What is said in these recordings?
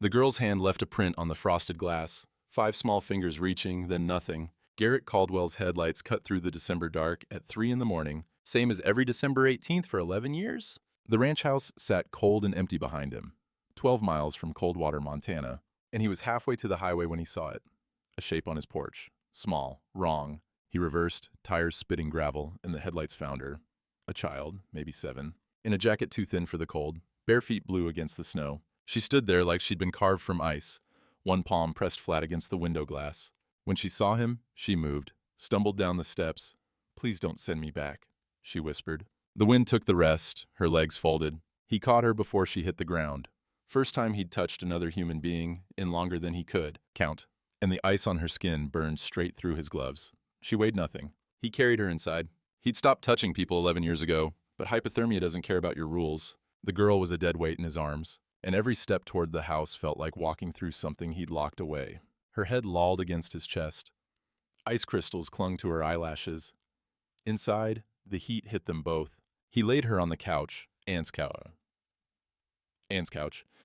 The girl's hand left a print on the frosted glass, 5 small fingers reaching, then nothing. Garrett Caldwell's headlights cut through the December dark at 3 in the morning, same as every December 18th for 11 years? The ranch house sat cold and empty behind him, 12 miles from Coldwater, Montana, and he was halfway to the highway when he saw it. A shape on his porch. Small. Wrong. He reversed, tires spitting gravel, and the headlights found her. A child, maybe 7, in a jacket too thin for the cold, bare feet blue against the snow. She stood there like she'd been carved from ice, one palm pressed flat against the window glass. When she saw him, she moved, stumbled down the steps. "Please don't send me back," she whispered. The wind took the rest, her legs folded. He caught her before she hit the ground. First time he'd touched another human being in longer than he could count, and the ice on her skin burned straight through his gloves. She weighed nothing. He carried her inside. He'd stopped touching people 11 years ago, but hypothermia doesn't care about your rules. The girl was a dead weight in his arms, and every step toward the house felt like walking through something he'd locked away. Her head lolled against his chest. Ice crystals clung to her eyelashes. Inside, the heat hit them both. He laid her on the couch, Anne's couch,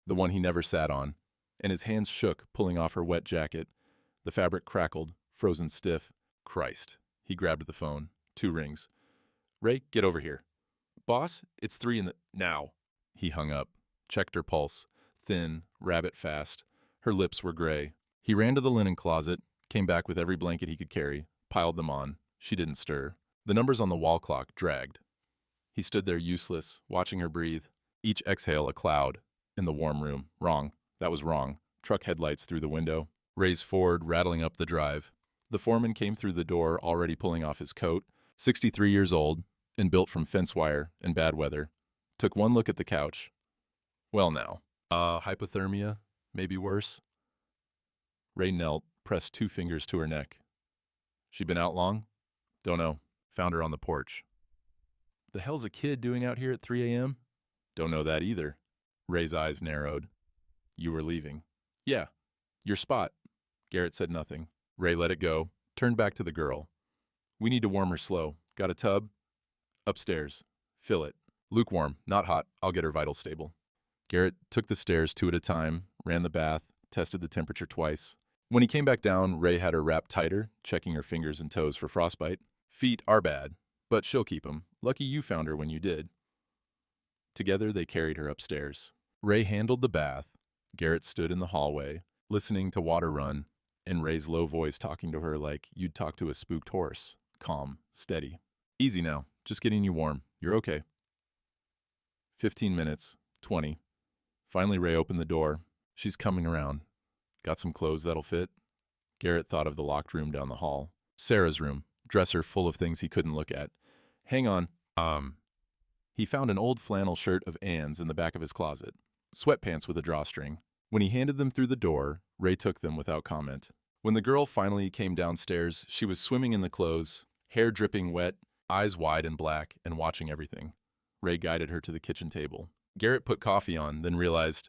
the one he never sat on, and his hands shook, pulling off her wet jacket. The fabric crackled, frozen stiff. Christ. He grabbed the phone. 2 rings. "Ray, get over here." "Boss, it's 3 in the... Now." He hung up, checked her pulse. Thin, rabbit fast. Her lips were gray. He ran to the linen closet, came back with every blanket he could carry, piled them on. She didn't stir. The numbers on the wall clock dragged. He stood there useless, watching her breathe. Each exhale a cloud. In the warm room. Wrong. That was wrong. Truck headlights through the window. Ray's Ford rattling up the drive. The foreman came through the door, already pulling off his coat. 63 years old, and built from fence wire in bad weather. Took one look at the couch. Well now. Hypothermia? Maybe worse? Ray knelt, pressed 2 fingers to her neck. "She been out long?" "Don't know. Found her on the porch." "The hell's a kid doing out here at 3 a.m.? "Don't know that either." Ray's eyes narrowed. "You were leaving." "Yeah. Your spot." Garrett said nothing. Ray let it go, turned back to the girl. "We need to warm her slow. Got a tub?" "Upstairs. Fill it. Lukewarm, not hot. I'll get her vitals stable." Garrett took the stairs 2 at a time, ran the bath, tested the temperature twice. When he came back down, Ray had her wrapped tighter, checking her fingers and toes for frostbite. "Feet are bad, but she'll keep 'em. Lucky you found her when you did." Together they carried her upstairs. Ray handled the bath. Garrett stood in the hallway, listening to water run, and Ray's low voice talking to her like you'd talk to a spooked horse. Calm, steady. "Easy now, just getting you warm. You're okay." 15 minutes, 20. Finally Ray opened the door. "She's coming around. Got some clothes that'll fit?" Garrett thought of the locked room down the hall. Sarah's room, dresser full of things he couldn't look at. "Hang on. He found an old flannel shirt of Anne's in the back of his closet. Sweatpants with a drawstring. When he handed them through the door, Ray took them without comment. When the girl finally came downstairs, she was swimming in the clothes, hair dripping wet, eyes wide and black, and watching everything. Ray guided her to the kitchen table. Garrett put coffee on, then realized,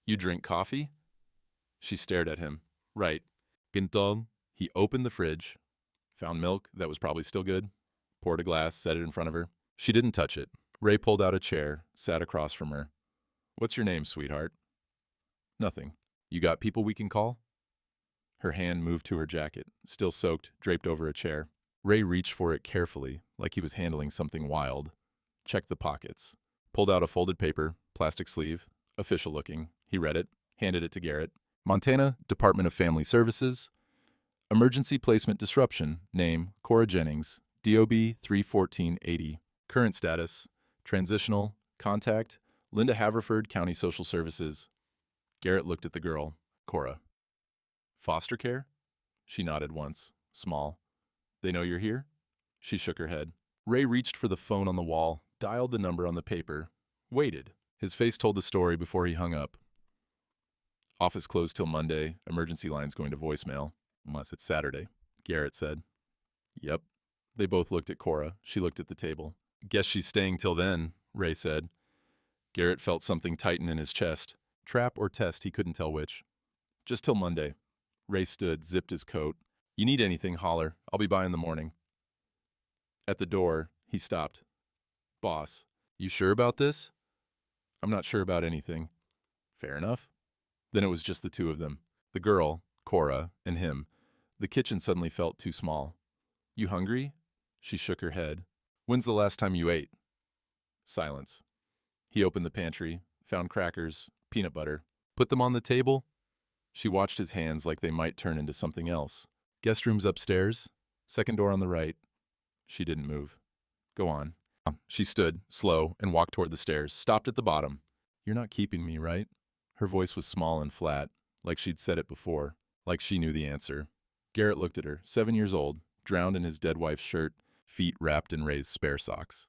"You drink coffee?" She stared at him. "Right." Pintón. He opened the fridge, found milk that was probably still good, poured a glass, set it in front of her. She didn't touch it. Ray pulled out a chair, sat across from her. "What's your name, sweetheart?" "Nothing. You got people we can call?" Her hand moved to her jacket, still soaked, draped over a chair. Ray reached for it carefully, like he was handling something wild. Checked the pockets. Pulled out a folded paper, plastic sleeve, official looking. He read it, handed it to Garrett. "Montana Department of Family Services. Emergency Placement Disruption. Name, Cora Jennings. DOB 31480. Current status, transitional. Contact, Linda Haverford, County Social Services." Garrett looked at the girl. "Cora. Foster care?" She nodded once. "Small. They know you're here?" She shook her head. Ray reached for the phone on the wall, dialed the number on the paper, waited. His face told the story before he hung up. "Office closed till Monday. Emergency line's going to voicemail. Unless it's Saturday," Garrett said. "Yep." They both looked at Cora. She looked at the table. "Guess she's staying till then," Ray said. Garrett felt something tighten in his chest. Trap or test, he couldn't tell which. "Just till Monday." Ray stood, zipped his coat. "You need anything, holler. I'll be by in the morning." At the door, he stopped. "Boss, you sure about this?" "I'm not sure about anything." "Fair enough." Then it was just the two of them. The girl, Cora, and him. The kitchen suddenly felt too small. You hungry? She shook her head. When's the last time you ate? Silence. He opened the pantry, found crackers, peanut butter. Put them on the table? She watched his hands like they might turn into something else. Guest room's upstairs. Second door on the right. She didn't move. Go on. She stood, slow, and walked toward the stairs, stopped at the bottom. You're not keeping me, right? Her voice was small and flat, like she'd said it before, like she knew the answer. Garrett looked at her, 7 years old, drowned in his dead wife's shirt, feet wrapped in Ray's spare socks.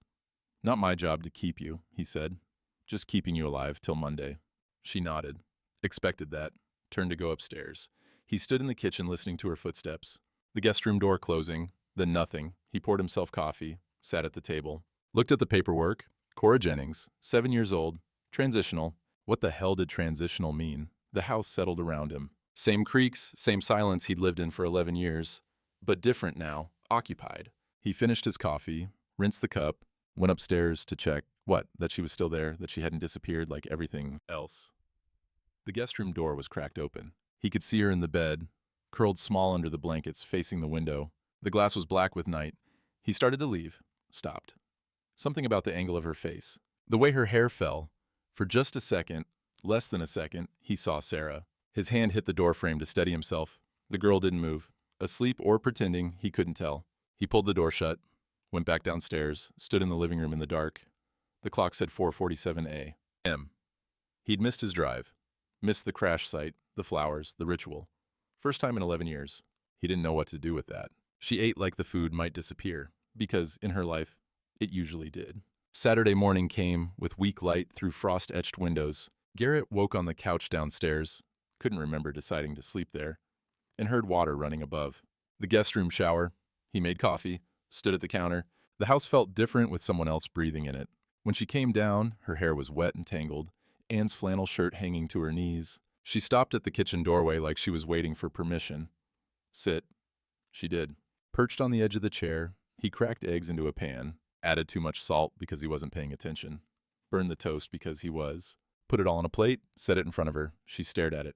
Not my job to keep you, he said. Just keeping you alive till Monday. She nodded. Expected that. Turned to go upstairs. He stood in the kitchen listening to her footsteps. The guest room door closing, then nothing. He poured himself coffee, sat at the table. Looked at the paperwork. Cora Jennings, 7 years old, transitional. What the hell did transitional mean? The house settled around him. Same creaks, same silence he'd lived in for 11 years, but different now, occupied. He finished his coffee, rinsed the cup, went upstairs to check, that she was still there, that she hadn't disappeared like everything else. The guest room door was cracked open. He could see her in the bed, curled small under the blankets, facing the window. The glass was black with night. He started to leave, stopped. Something about the angle of her face, the way her hair fell. For just a second, less than a second, he saw Sarah. His hand hit the doorframe to steady himself. The girl didn't move. Asleep or pretending, he couldn't tell. He pulled the door shut, went back downstairs, stood in the living room in the dark. The clock said 4:47 a.m. He'd missed his drive, missed the crash site, the flowers, the ritual. First time in 11 years. He didn't know what to do with that. She ate like the food might disappear, because, in her life, it usually did. Saturday morning came with weak light through frost-etched windows. Garrett woke on the couch downstairs, couldn't remember deciding to sleep there, and heard water running above. The guest room shower. He made coffee, stood at the counter. The house felt different with someone else breathing in it. When she came down, her hair was wet and tangled, Anne's flannel shirt hanging to her knees. She stopped at the kitchen doorway like she was waiting for permission. Sit. She did. Perched on the edge of the chair, he cracked eggs into a pan, added too much salt because he wasn't paying attention, burned the toast because he was, put it all on a plate, set it in front of her. She stared at it.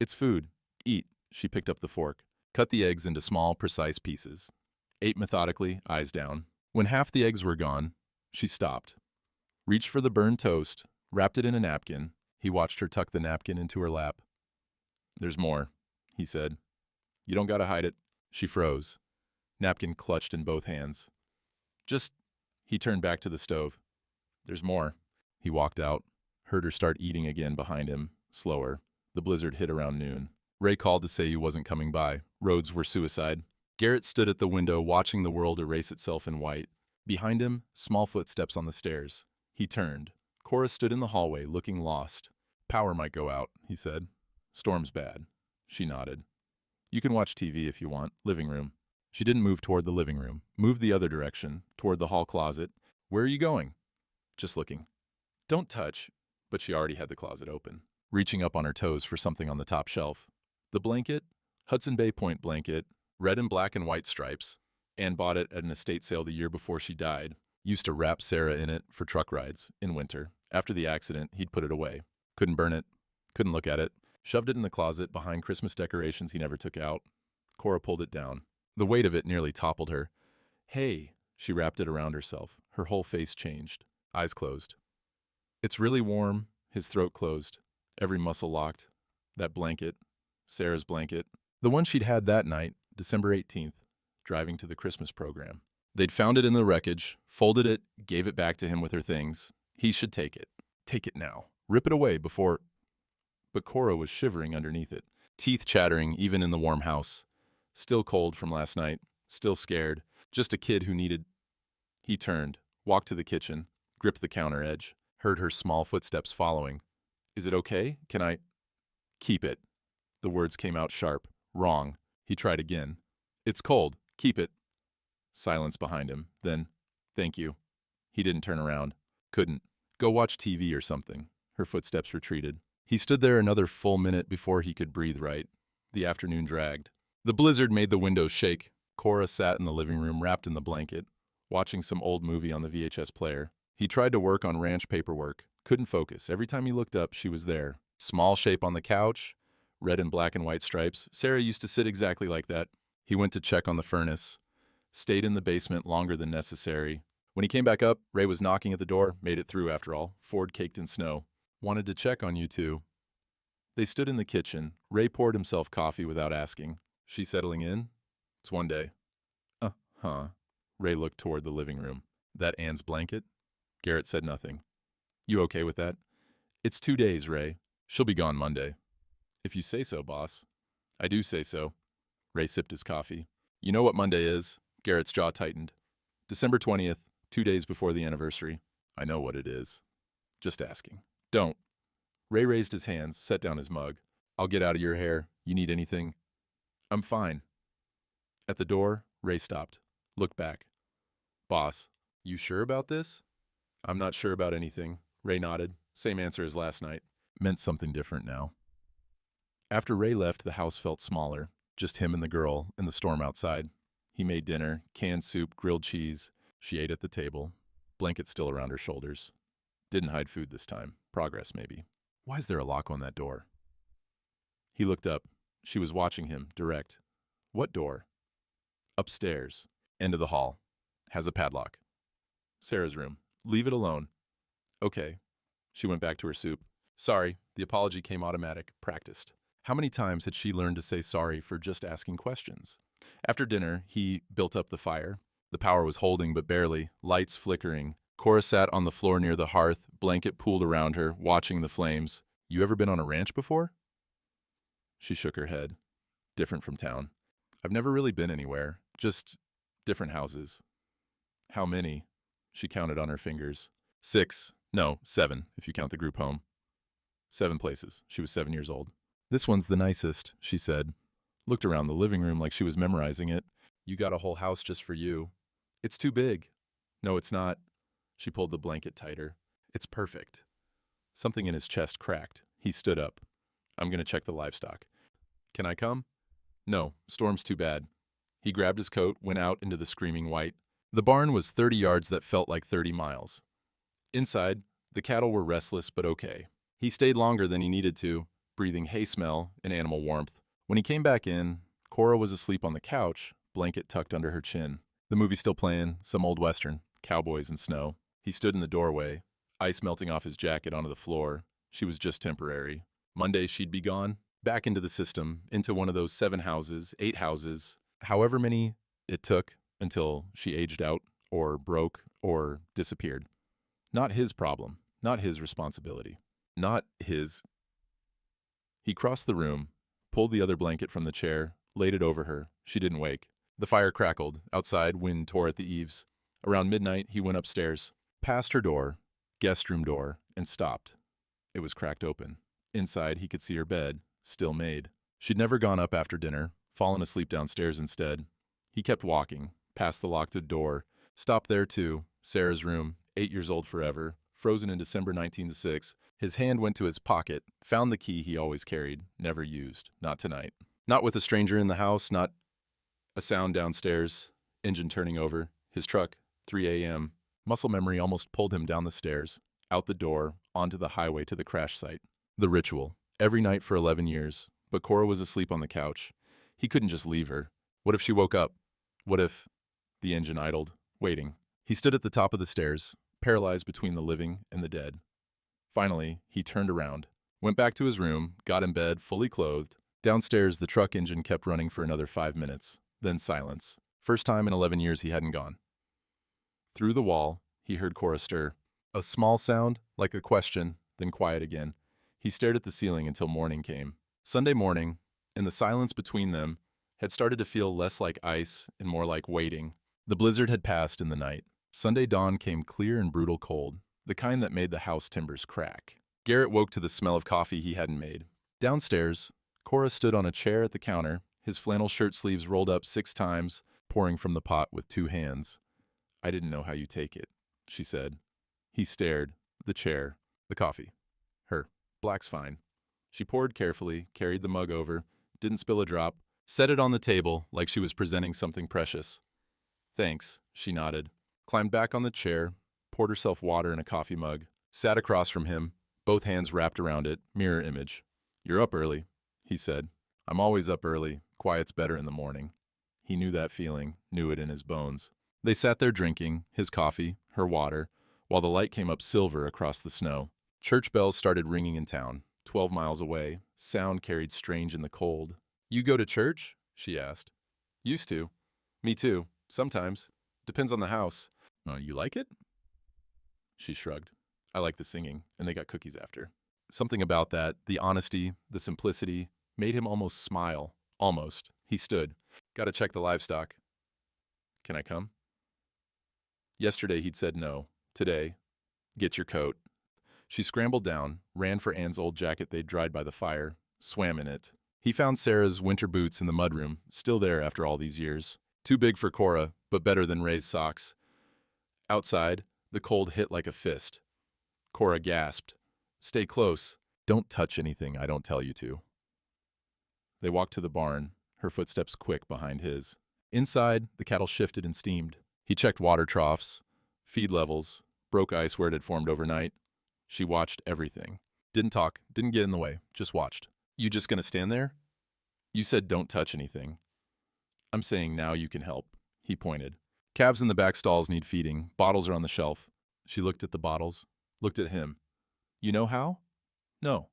It's food. Eat. She picked up the fork, cut the eggs into small, precise pieces. Ate methodically, eyes down. When half the eggs were gone, she stopped. Reached for the burned toast, wrapped it in a napkin. He watched her tuck the napkin into her lap. There's more, he said. You don't gotta hide it. She froze. Napkin clutched in both hands. Just, he turned back to the stove. There's more. He walked out, heard her start eating again behind him, slower. The blizzard hit around noon. Ray called to say he wasn't coming by. Roads were suicide. Garrett stood at the window watching the world erase itself in white. Behind him, small footsteps on the stairs. He turned. Cora stood in the hallway, looking lost. Power might go out, he said. Storm's bad. She nodded. You can watch TV if you want. Living room. She didn't move toward the living room. Moved the other direction, toward the hall closet. Where are you going? Just looking. Don't touch. But she already had the closet open, reaching up on her toes for something on the top shelf. The blanket, Hudson Bay Point blanket, red and black and white stripes. Anne bought it at an estate sale the year before she died. Used to wrap Sarah in it for truck rides, in winter. After the accident, he'd put it away. Couldn't burn it. Couldn't look at it. Shoved it in the closet behind Christmas decorations he never took out. Cora pulled it down. The weight of it nearly toppled her. Hey, she wrapped it around herself. Her whole face changed. Eyes closed. It's really warm. His throat closed. Every muscle locked. That blanket. Sarah's blanket. The one she'd had that night, December 18th, driving to the Christmas program. They'd found it in the wreckage, folded it, gave it back to him with her things. He should take it. Take it now. Rip it away before... But Cora was shivering underneath it, teeth chattering even in the warm house. Still cold from last night, still scared, just a kid who needed... He turned, walked to the kitchen, gripped the counter edge, heard her small footsteps following. Is it okay? Can I... Keep it. The words came out sharp. Wrong. He tried again. It's cold. Keep it. Silence behind him. Then, thank you. He didn't turn around. Couldn't. Go watch TV or something. Her footsteps retreated. He stood there another full minute before he could breathe right. The afternoon dragged. The blizzard made the windows shake. Cora sat in the living room wrapped in the blanket, watching some old movie on the VHS player. He tried to work on ranch paperwork. Couldn't focus. Every time he looked up, she was there. Small shape on the couch, red and black and white stripes. Sarah used to sit exactly like that. He went to check on the furnace, stayed in the basement longer than necessary. When he came back up, Ray was knocking at the door, made it through after all, Ford caked in snow. Wanted to check on you two. They stood in the kitchen. Ray poured himself coffee without asking. She settling in? It's one day. Huh. Ray looked toward the living room. That Anne's blanket? Garrett said nothing. You okay with that? It's 2 days, Ray. She'll be gone Monday. If you say so, boss. I do say so. Ray sipped his coffee. You know what Monday is? Garrett's jaw tightened. December 20th, 2 days before the anniversary. I know what it is. Just asking. Don't. Ray raised his hands, set down his mug. I'll get out of your hair. You need anything? I'm fine. At the door, Ray stopped. Looked back. Boss, you sure about this? I'm not sure about anything. Ray nodded. Same answer as last night. Meant something different now. After Ray left, the house felt smaller. Just him and the girl in the storm outside. He made dinner, canned soup, grilled cheese. She ate at the table. Blanket still around her shoulders. Didn't hide food this time. Progress, maybe. Why is there a lock on that door? He looked up. She was watching him, direct. What door? Upstairs. End of the hall. Has a padlock. Sarah's room. Leave it alone. Okay. She went back to her soup. Sorry, the apology came automatic, practiced. How many times had she learned to say sorry for just asking questions? After dinner, he built up the fire. The power was holding, but barely, lights flickering. Cora sat on the floor near the hearth, blanket pooled around her, watching the flames. You ever been on a ranch before? She shook her head. Different from town. I've never really been anywhere, just different houses. How many? She counted on her fingers. 6. No, 7, if you count the group home. 7 places. She was 7 years old. This one's the nicest, she said. Looked around the living room like she was memorizing it. You got a whole house just for you. It's too big. No, it's not. She pulled the blanket tighter. It's perfect. Something in his chest cracked. He stood up. I'm going to check the livestock. Can I come? No, storm's too bad. He grabbed his coat, went out into the screaming white. The barn was 30 yards that felt like 30 miles. Inside, the cattle were restless but okay. He stayed longer than he needed to, breathing hay smell and animal warmth. When he came back in, Cora was asleep on the couch, blanket tucked under her chin. The movie still playing, some old western, cowboys and snow. He stood in the doorway, ice melting off his jacket onto the floor. She was just temporary. Monday she'd be gone, back into the system, into one of those 7 houses, 8 houses, however many it took until she aged out or broke or disappeared. Not his problem, not his responsibility, not his. He crossed the room, pulled the other blanket from the chair, laid it over her. She didn't wake. The fire crackled. Outside, wind tore at the eaves. Around midnight, he went upstairs, past her door, guest room door, and stopped. It was cracked open. Inside, he could see her bed, still made. She'd never gone up after dinner, fallen asleep downstairs instead. He kept walking, past the locked door, stopped there too, Sarah's room, 8 years old forever, frozen in December 1906. His hand went to his pocket, found the key he always carried, never used, not tonight. Not with a stranger in the house, not a sound downstairs, engine turning over, his truck, 3 a.m. Muscle memory almost pulled him down the stairs, out the door, onto the highway to the crash site. The ritual, every night for 11 years, but Cora was asleep on the couch. He couldn't just leave her. What if she woke up? What if the engine idled, waiting? He stood at the top of the stairs, paralyzed between the living and the dead. Finally, he turned around, went back to his room, got in bed, fully clothed. Downstairs, the truck engine kept running for another 5 minutes, then silence. First time in 11 years he hadn't gone. Through the wall, he heard Cora stir. A small sound, like a question, then quiet again. He stared at the ceiling until morning came. Sunday morning, and the silence between them had started to feel less like ice and more like waiting. The blizzard had passed in the night. Sunday dawn came clear and brutal cold, the kind that made the house timbers crack. Garrett woke to the smell of coffee he hadn't made. Downstairs, Cora stood on a chair at the counter, his flannel shirt sleeves rolled up 6 times, pouring from the pot with 2 hands. I didn't know how you take it, she said. He stared, the chair, the coffee. Her. Black's fine. She poured carefully, carried the mug over, didn't spill a drop, set it on the table like she was presenting something precious. Thanks, she nodded, climbed back on the chair, poured herself water in a coffee mug, sat across from him, both hands wrapped around it, mirror image. "You're up early," he said. "I'm always up early. Quiet's better in the morning." He knew that feeling, knew it in his bones. They sat there drinking, his coffee, her water, while the light came up silver across the snow. Church bells started ringing in town. 12 miles away, sound carried strange in the cold. "You go to church?" she asked. "Used to. Me too. Sometimes. Depends on the house." "You like it?" She shrugged. "I like the singing, and they got cookies after." Something about that, the honesty, the simplicity, made him almost smile. Almost. He stood. "Gotta check the livestock." "Can I come?" Yesterday he'd said no. Today, "Get your coat." She scrambled down, ran for Anne's old jacket they'd dried by the fire, swam in it. He found Sarah's winter boots in the mudroom, still there after all these years. Too big for Cora, but better than Ray's socks. Outside, the cold hit like a fist. Cora gasped. "Stay close. Don't touch anything I don't tell you to." They walked to the barn, her footsteps quick behind his. Inside, the cattle shifted and steamed. He checked water troughs, feed levels, broke ice where it had formed overnight. She watched everything. Didn't talk, didn't get in the way, just watched. "You just gonna stand there?" "You said don't touch anything." "I'm saying now you can help," he pointed. "Calves in the back stalls need feeding. Bottles are on the shelf." She looked at the bottles, looked at him. "You know how?" "No."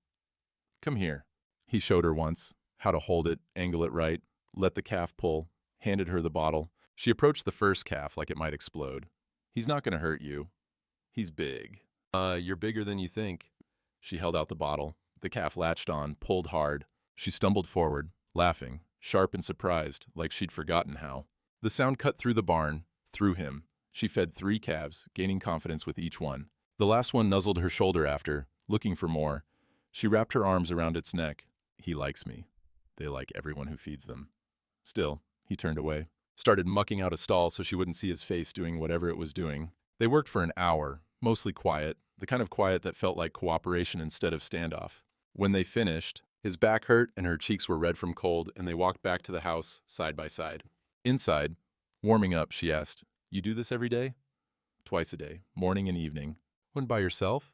"Come here." He showed her once how to hold it, angle it right, let the calf pull, handed her the bottle. She approached the first calf like it might explode. "He's not gonna hurt you. He's big." You're bigger than you think." She held out the bottle. The calf latched on, pulled hard. She stumbled forward, laughing, sharp and surprised, like she'd forgotten how. The sound cut through the barn, through him. She fed 3 calves, gaining confidence with each one. The last one nuzzled her shoulder after, looking for more. She wrapped her arms around its neck. "He likes me. They like everyone who feeds them." Still, he turned away. Started mucking out a stall so she wouldn't see his face doing whatever it was doing. They worked for an hour, mostly quiet, the kind of quiet that felt like cooperation instead of standoff. When they finished, his back hurt and her cheeks were red from cold, and they walked back to the house, side by side. Inside, warming up, she asked, "You do this every day?" "Twice a day, morning and evening." "When by yourself?"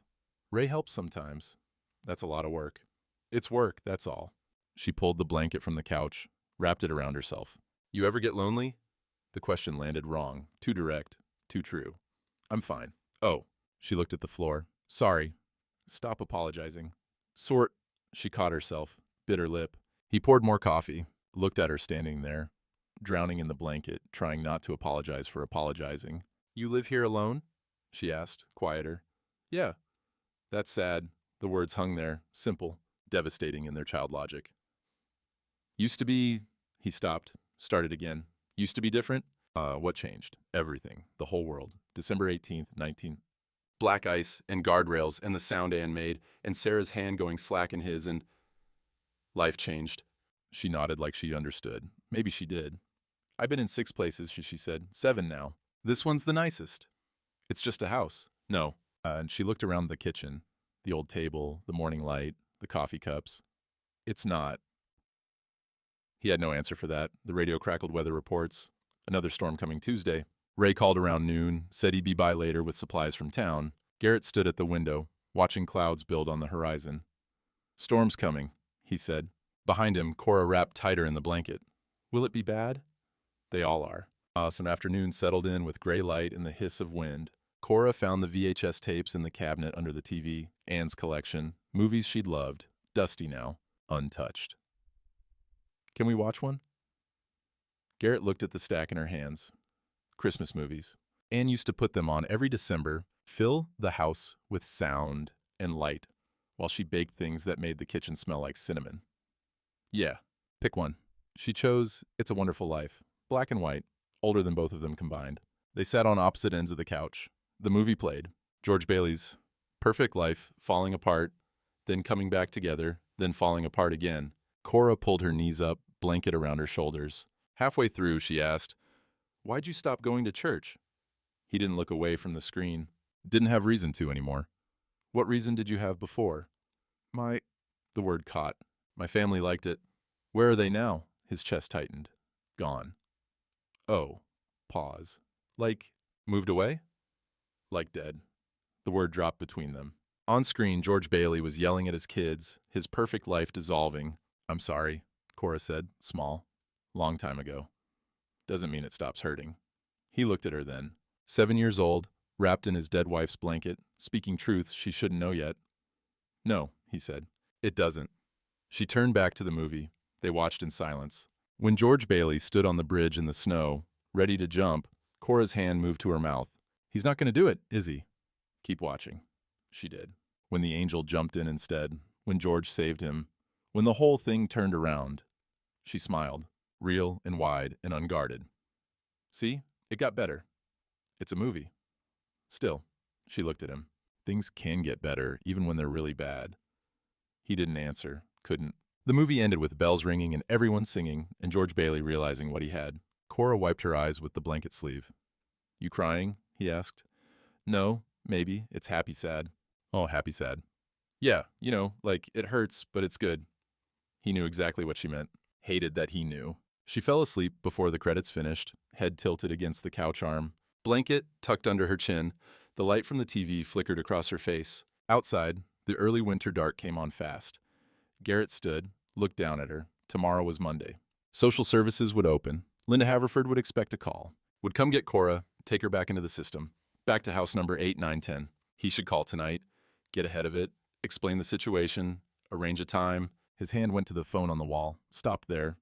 "Ray helps sometimes." "That's a lot of work." "It's work, that's all." She pulled the blanket from the couch, wrapped it around herself. "You ever get lonely?" The question landed wrong, too direct, too true. "I'm fine." "Oh." She looked at the floor. "Sorry." "Stop apologizing." She caught herself, bit her lip. He poured more coffee, looked at her standing there, drowning in the blanket, trying not to apologize for apologizing. "You live here alone?" she asked, quieter. "Yeah." "That's sad." The words hung there, simple, devastating in their child logic. "Used to be..." He stopped, started again. "Used to be different?" What changed?" "Everything. The whole world. December 18th, 19... Black ice and guardrails and the sound Anne made, and Sarah's hand going slack in his, and life changed. She nodded like she understood. Maybe she did. "I've been in 6 places," she said. 7 now. This one's the nicest." "It's just a house." "No." And she looked around the kitchen, the old table, the morning light, the coffee cups. "It's not." He had no answer for that. The radio crackled weather reports. Another storm coming Tuesday. Ray called around noon, said he'd be by later with supplies from town. Garrett stood at the window, watching clouds build on the horizon. "Storm's coming," he said. Behind him, Cora wrapped tighter in the blanket. "Will it be bad?" "They all are." Some afternoon settled in with gray light and the hiss of wind. Cora found the VHS tapes in the cabinet under the TV, Anne's collection, movies she'd loved, dusty now, untouched. "Can we watch one?" Garrett looked at the stack in her hands. Christmas movies. Anne used to put them on every December, fill the house with sound and light, while she baked things that made the kitchen smell like cinnamon. "Yeah, pick one." She chose It's a Wonderful Life, black and white, older than both of them combined. They sat on opposite ends of the couch. The movie played. George Bailey's Perfect Life, falling apart, then coming back together, then falling apart again. Cora pulled her knees up, blanket around her shoulders. Halfway through, she asked, "Why'd you stop going to church?" He didn't look away from the screen. "Didn't have reason to anymore." "What reason did you have before?" The word caught. "My family liked it." "Where are they now?" His chest tightened. "Gone." "Oh." Pause. "Like, moved away?" "Like dead." The word dropped between them. On screen, George Bailey was yelling at his kids, his perfect life dissolving. "I'm sorry," Cora said, small. "Long time ago. Doesn't mean it stops hurting." He looked at her then. 7 years old, wrapped in his dead wife's blanket, speaking truths she shouldn't know yet. "No," he said. "It doesn't." She turned back to the movie. They watched in silence. When George Bailey stood on the bridge in the snow, ready to jump, Cora's hand moved to her mouth. "He's not going to do it, is he?" "Keep watching." She did. When the angel jumped in instead, when George saved him, when the whole thing turned around, she smiled, real and wide and unguarded. "See? It got better. It's a movie." Still, she looked at him. Things can get better, even when they're really bad. He didn't answer, couldn't. The movie ended with bells ringing and everyone singing, and George Bailey realizing what he had. Cora wiped her eyes with the blanket sleeve. "You crying?" he asked. "No, maybe. It's happy sad." "Oh, happy sad." "Yeah, like it hurts, but it's good." He knew exactly what she meant. Hated that he knew. She fell asleep before the credits finished, head tilted against the couch arm, blanket tucked under her chin. The light from the TV flickered across her face. Outside, the early winter dark came on fast. Garrett stood, looked down at her. Tomorrow was Monday. Social services would open. Linda Haverford would expect a call. Would come get Cora, take her back into the system. Back to house number 8, 9, 10. He should call tonight, get ahead of it, explain the situation, arrange a time. His hand went to the phone on the wall, stopped there.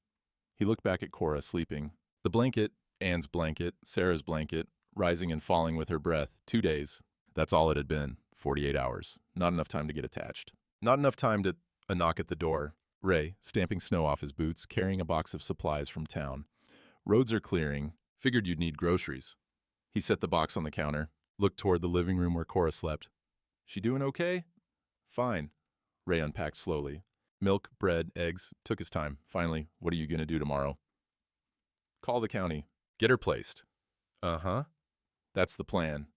He looked back at Cora, sleeping. The blanket, Anne's blanket, Sarah's blanket, rising and falling with her breath. 2 days. That's all it had been. 48 hours. Not enough time to get attached. Not enough time to a knock at the door. Ray, stamping snow off his boots, carrying a box of supplies from town. "Roads are clearing. Figured you'd need groceries." He set the box on the counter, looked toward the living room where Cora slept. "She doing okay?" "Fine." Ray unpacked slowly. Milk, bread, eggs. Took his time. Finally, "What are you going to do tomorrow?" "Call the county. Get her placed." "Uh-huh. That's the plan."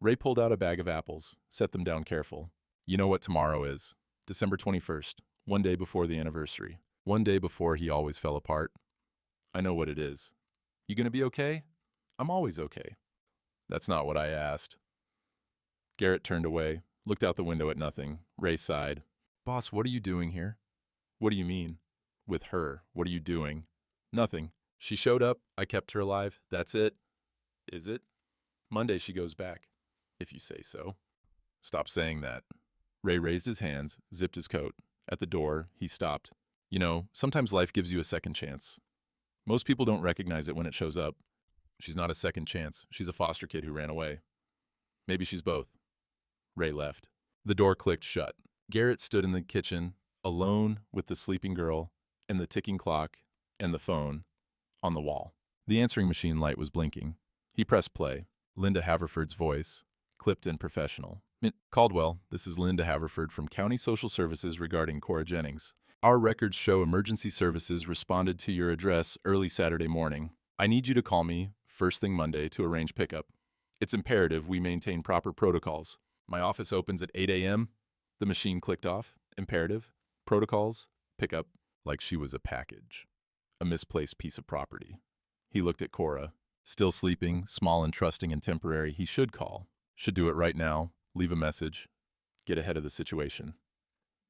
Ray pulled out a bag of apples, set them down careful. "You know what tomorrow is. December 21st, one day before the anniversary. One day before he always fell apart. I know what it is. You gonna be okay?" "I'm always okay." "That's not what I asked." Garrett turned away, looked out the window at nothing. Ray sighed. "Boss, what are you doing here?" "What do you mean?" "With her. What are you doing?" "Nothing. She showed up. I kept her alive. That's it." "Is it?" "Monday she goes back." "If you say so." "Stop saying that." Ray raised his hands, zipped his coat. At the door, he stopped. Sometimes life gives you a second chance. Most people don't recognize it when it shows up. She's not a second chance. She's a foster kid who ran away. Maybe she's both. Ray left. The door clicked shut. Garrett stood in the kitchen, alone with the sleeping girl, and the ticking clock, and the phone, on the wall. The answering machine light was blinking. He pressed play. Linda Haverford's voice, clipped and professional. "Caldwell, this is Linda Haverford from County Social Services regarding Cora Jennings. Our records show emergency services responded to your address early Saturday morning. I need you to call me first thing Monday to arrange pickup. It's imperative we maintain proper protocols. My office opens at 8 a.m. The machine clicked off. Imperative. Protocols. Pickup. Like she was a package. A misplaced piece of property. He looked at Cora. Still sleeping, small and trusting and temporary, he should call. Should do it right now. Leave a message. Get ahead of the situation.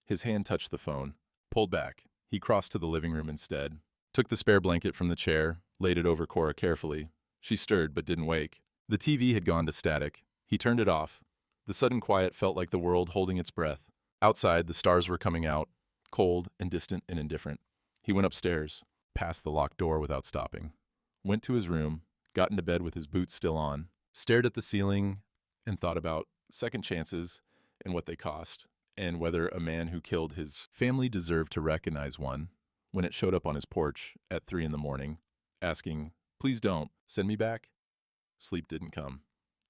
His hand touched the phone. Pulled back. He crossed to the living room instead. Took the spare blanket from the chair, laid it over Cora carefully. She stirred but didn't wake. The TV had gone to static. He turned it off. The sudden quiet felt like the world holding its breath. Outside, the stars were coming out, cold and distant and indifferent. He went upstairs, past the locked door without stopping. Went to his room, got into bed with his boots still on, stared at the ceiling, and thought about second chances and what they cost, and whether a man who killed his family deserved to recognize one when it showed up on his porch at 3 in the morning, asking, "Please don't, send me back." Sleep didn't come.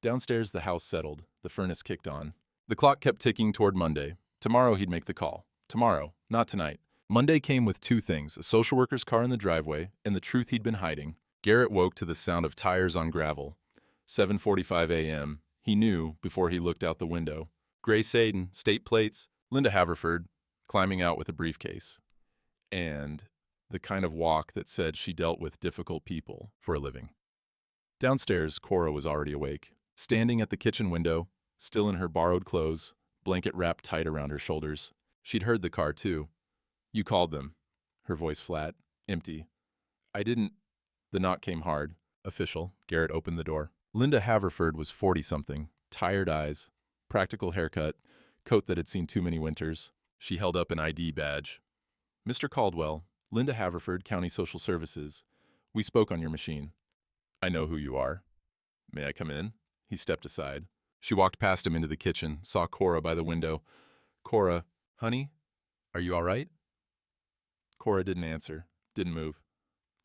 Downstairs, the house settled. The furnace kicked on. The clock kept ticking toward Monday. Tomorrow he'd make the call. Tomorrow, not tonight. Monday came with two things, a social worker's car in the driveway and the truth he'd been hiding. Garrett woke to the sound of tires on gravel. 7:45 a.m. He knew before he looked out the window. Gray Sedan, state plates, Linda Haverford, climbing out with a briefcase. And the kind of walk that said she dealt with difficult people for a living. Downstairs, Cora was already awake. Standing at the kitchen window, still in her borrowed clothes, blanket wrapped tight around her shoulders. She'd heard the car, too. You called them. Her voice flat, empty. I didn't. The knock came hard. Official. Garrett opened the door. Linda Haverford was 40-something, tired eyes, practical haircut, coat that had seen too many winters. She held up an ID badge. Mr. Caldwell, Linda Haverford, County Social Services. We spoke on your machine. I know who you are. May I come in? He stepped aside. She walked past him into the kitchen, saw Cora by the window. Cora, honey, are you all right? Cora didn't answer, didn't move.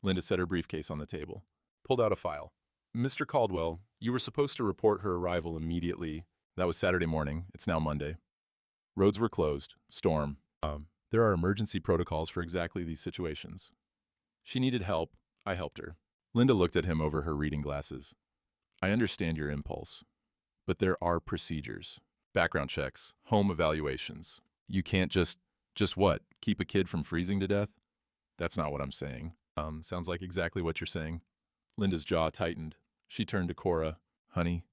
Linda set her briefcase on the table, pulled out a file. Mr. Caldwell, you were supposed to report her arrival immediately. That was Saturday morning. It's now Monday. Roads were closed. Storm. There are emergency protocols for exactly these situations. She needed help. I helped her. Linda looked at him over her reading glasses. I understand your impulse, but there are procedures. Background checks, home evaluations. You can't just what? Keep a kid from freezing to death? That's not what I'm saying. Sounds like exactly what you're saying. Linda's jaw tightened. She turned to Cora. Honey,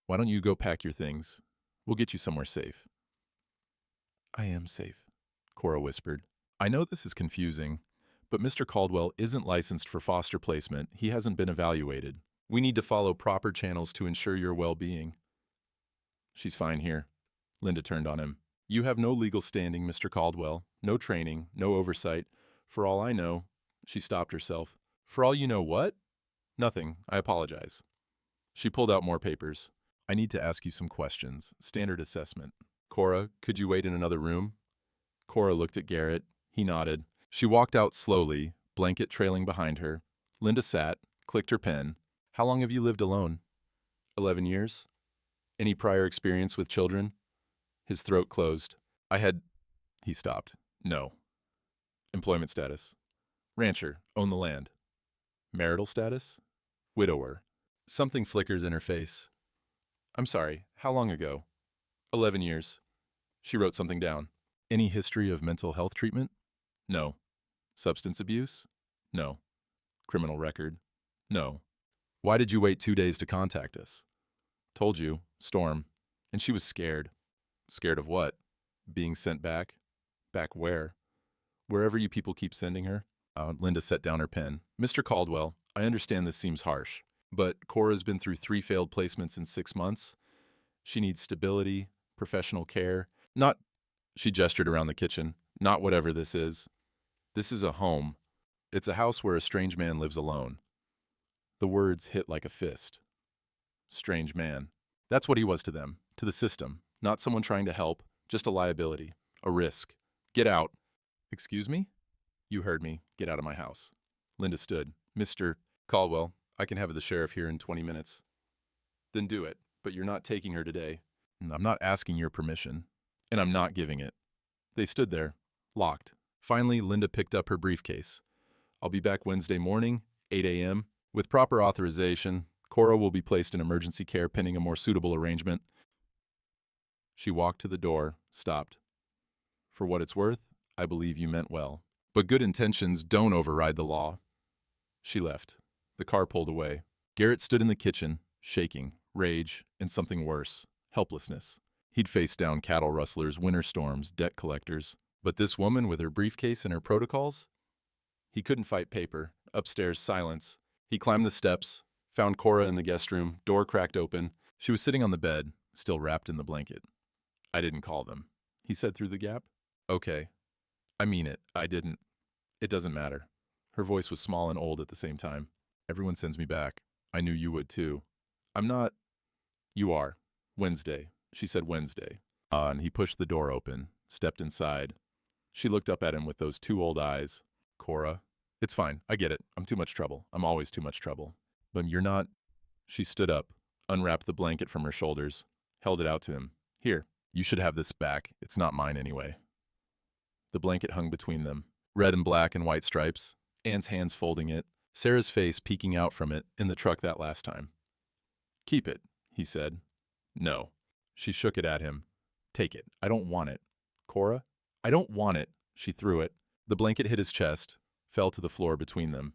why don't you go pack your things? We'll get you somewhere safe. I am safe, Cora whispered. I know this is confusing, but Mr. Caldwell isn't licensed for foster placement. He hasn't been evaluated. We need to follow proper channels to ensure your well-being. She's fine here. Linda turned on him. You have no legal standing, Mr. Caldwell. No training, no oversight. For all I know, she stopped herself. For all you know what? Nothing. I apologize. She pulled out more papers. I need to ask you some questions. Standard assessment. Cora, could you wait in another room? Cora looked at Garrett. He nodded. She walked out slowly, blanket trailing behind her. Linda sat, clicked her pen. How long have you lived alone? 11 years. Any prior experience with children? His throat closed. He stopped. No. Employment status. Rancher, own the land. Marital status? Widower. Something flickers in her face. I'm sorry, how long ago? 11 years. She wrote something down. Any history of mental health treatment? No. Substance abuse? No. Criminal record? No. Why did you wait 2 days to contact us? Told you, storm. And she was scared. Scared of what? Being sent back? Back where? Wherever you people keep sending her? Linda set down her pen. Mr. Caldwell, I understand this seems harsh, but Cora's been through 3 failed placements in 6 months. She needs stability, professional care. She gestured around the kitchen. Not whatever this is. This is a home. It's a house where a strange man lives alone. The words hit like a fist. Strange man. That's what he was to them, to the system. Not someone trying to help, just a liability, a risk. Get out. Excuse me? You heard me. Get out of my house. Linda stood. Mr. Caldwell, I can have the sheriff here in 20 minutes. Then do it, but you're not taking her today. I'm not asking your permission, and I'm not giving it. They stood there, locked. Finally, Linda picked up her briefcase. I'll be back Wednesday morning, 8 a.m. With proper authorization, Cora will be placed in emergency care pending a more suitable arrangement. She walked to the door, stopped. For what it's worth, I believe you meant well. But good intentions don't override the law. She left. The car pulled away. Garrett stood in the kitchen, shaking, rage, and something worse, helplessness. He'd faced down cattle rustlers, winter storms, debt collectors. But this woman with her briefcase and her protocols? He couldn't fight paper. Upstairs, silence. He climbed the steps, found Cora in the guest room, door cracked open. She was sitting on the bed, still wrapped in the blanket. I didn't call them, he said through the gap. Okay. I mean it. I didn't. It doesn't matter. Her voice was small and old at the same time. Everyone sends me back. I knew you would too. I'm not. You are. Wednesday. She said Wednesday. And he pushed the door open, stepped inside. She looked up at him with those 2 old eyes. Cora. It's fine. I get it. I'm too much trouble. I'm always too much trouble. But you're not. She stood up, unwrapped the blanket from her shoulders, held it out to him. Here, you should have this back. It's not mine anyway. The blanket hung between them, red and black and white stripes, Anne's hands folding it, Sarah's face peeking out from it in the truck that last time. Keep it, he said. No. She shook it at him. Take it. I don't want it. Cora? I don't want it. She threw it. The blanket hit his chest, fell to the floor between them.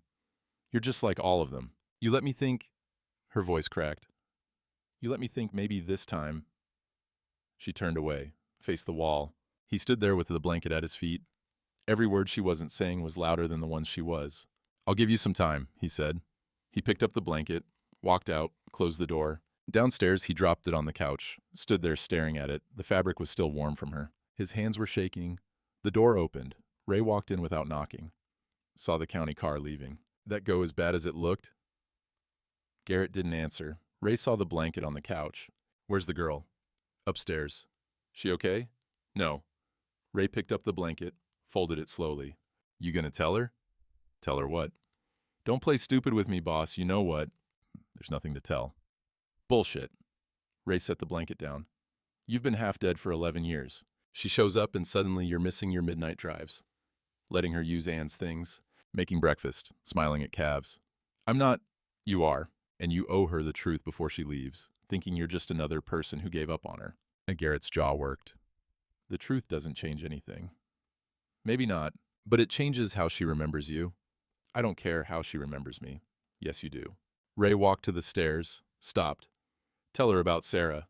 You're just like all of them. You let me think. Her voice cracked. You let me think maybe this time. She turned away, faced the wall. He stood there with the blanket at his feet. Every word she wasn't saying was louder than the ones she was. "I'll give you some time," he said. He picked up the blanket, walked out, closed the door. Downstairs, he dropped it on the couch, stood there staring at it. The fabric was still warm from her. His hands were shaking. The door opened. Ray walked in without knocking. Saw the county car leaving. "That go as bad as it looked?" Garrett didn't answer. Ray saw the blanket on the couch. "Where's the girl?" "Upstairs." "She okay?" "No." Ray picked up the blanket, folded it slowly. "You gonna tell her?" "Tell her what?" "Don't play stupid with me, boss. You know what?" "There's nothing to tell." "Bullshit." Ray set the blanket down. "You've been half dead for 11 years. She shows up and suddenly you're missing your midnight drives. Letting her use Anne's things. Making breakfast. Smiling at calves. I'm not. You are. And you owe her the truth before she leaves, thinking you're just another person who gave up on her." And Garrett's jaw worked. "The truth doesn't change anything." "Maybe not, but it changes how she remembers you." "I don't care how she remembers me." "Yes, you do." Ray walked to the stairs, stopped. "Tell her about Sarah."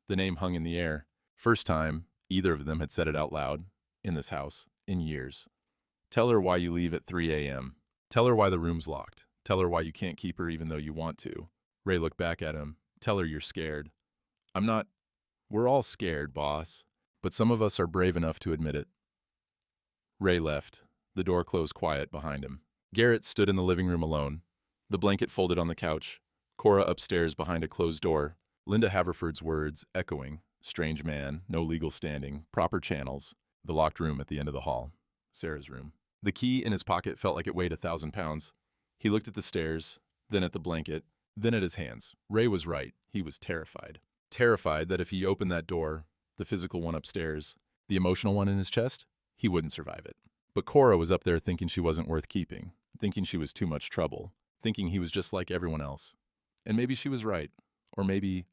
The name hung in the air. First time either of them had said it out loud, in this house, in years. "Tell her why you leave at 3 a.m. Tell her why the room's locked. Tell her why you can't keep her even though you want to." Ray looked back at him. "Tell her you're scared." "I'm not. We're all scared, boss. But some of us are brave enough to admit it." Ray left. The door closed quiet behind him. Garrett stood in the living room alone. The blanket folded on the couch. Cora upstairs behind a closed door. Linda Haverford's words echoing. Strange man, no legal standing, proper channels. The locked room at the end of the hall. Sarah's room. The key in his pocket felt like it weighed 1,000 pounds. He looked at the stairs, then at the blanket, then at his hands. Ray was right. He was terrified. Terrified that if he opened that door, the physical one upstairs, the emotional one in his chest, he wouldn't survive it. But Cora was up there thinking she wasn't worth keeping, thinking she was too much trouble, thinking he was just like everyone else. And maybe she was right. Or maybe...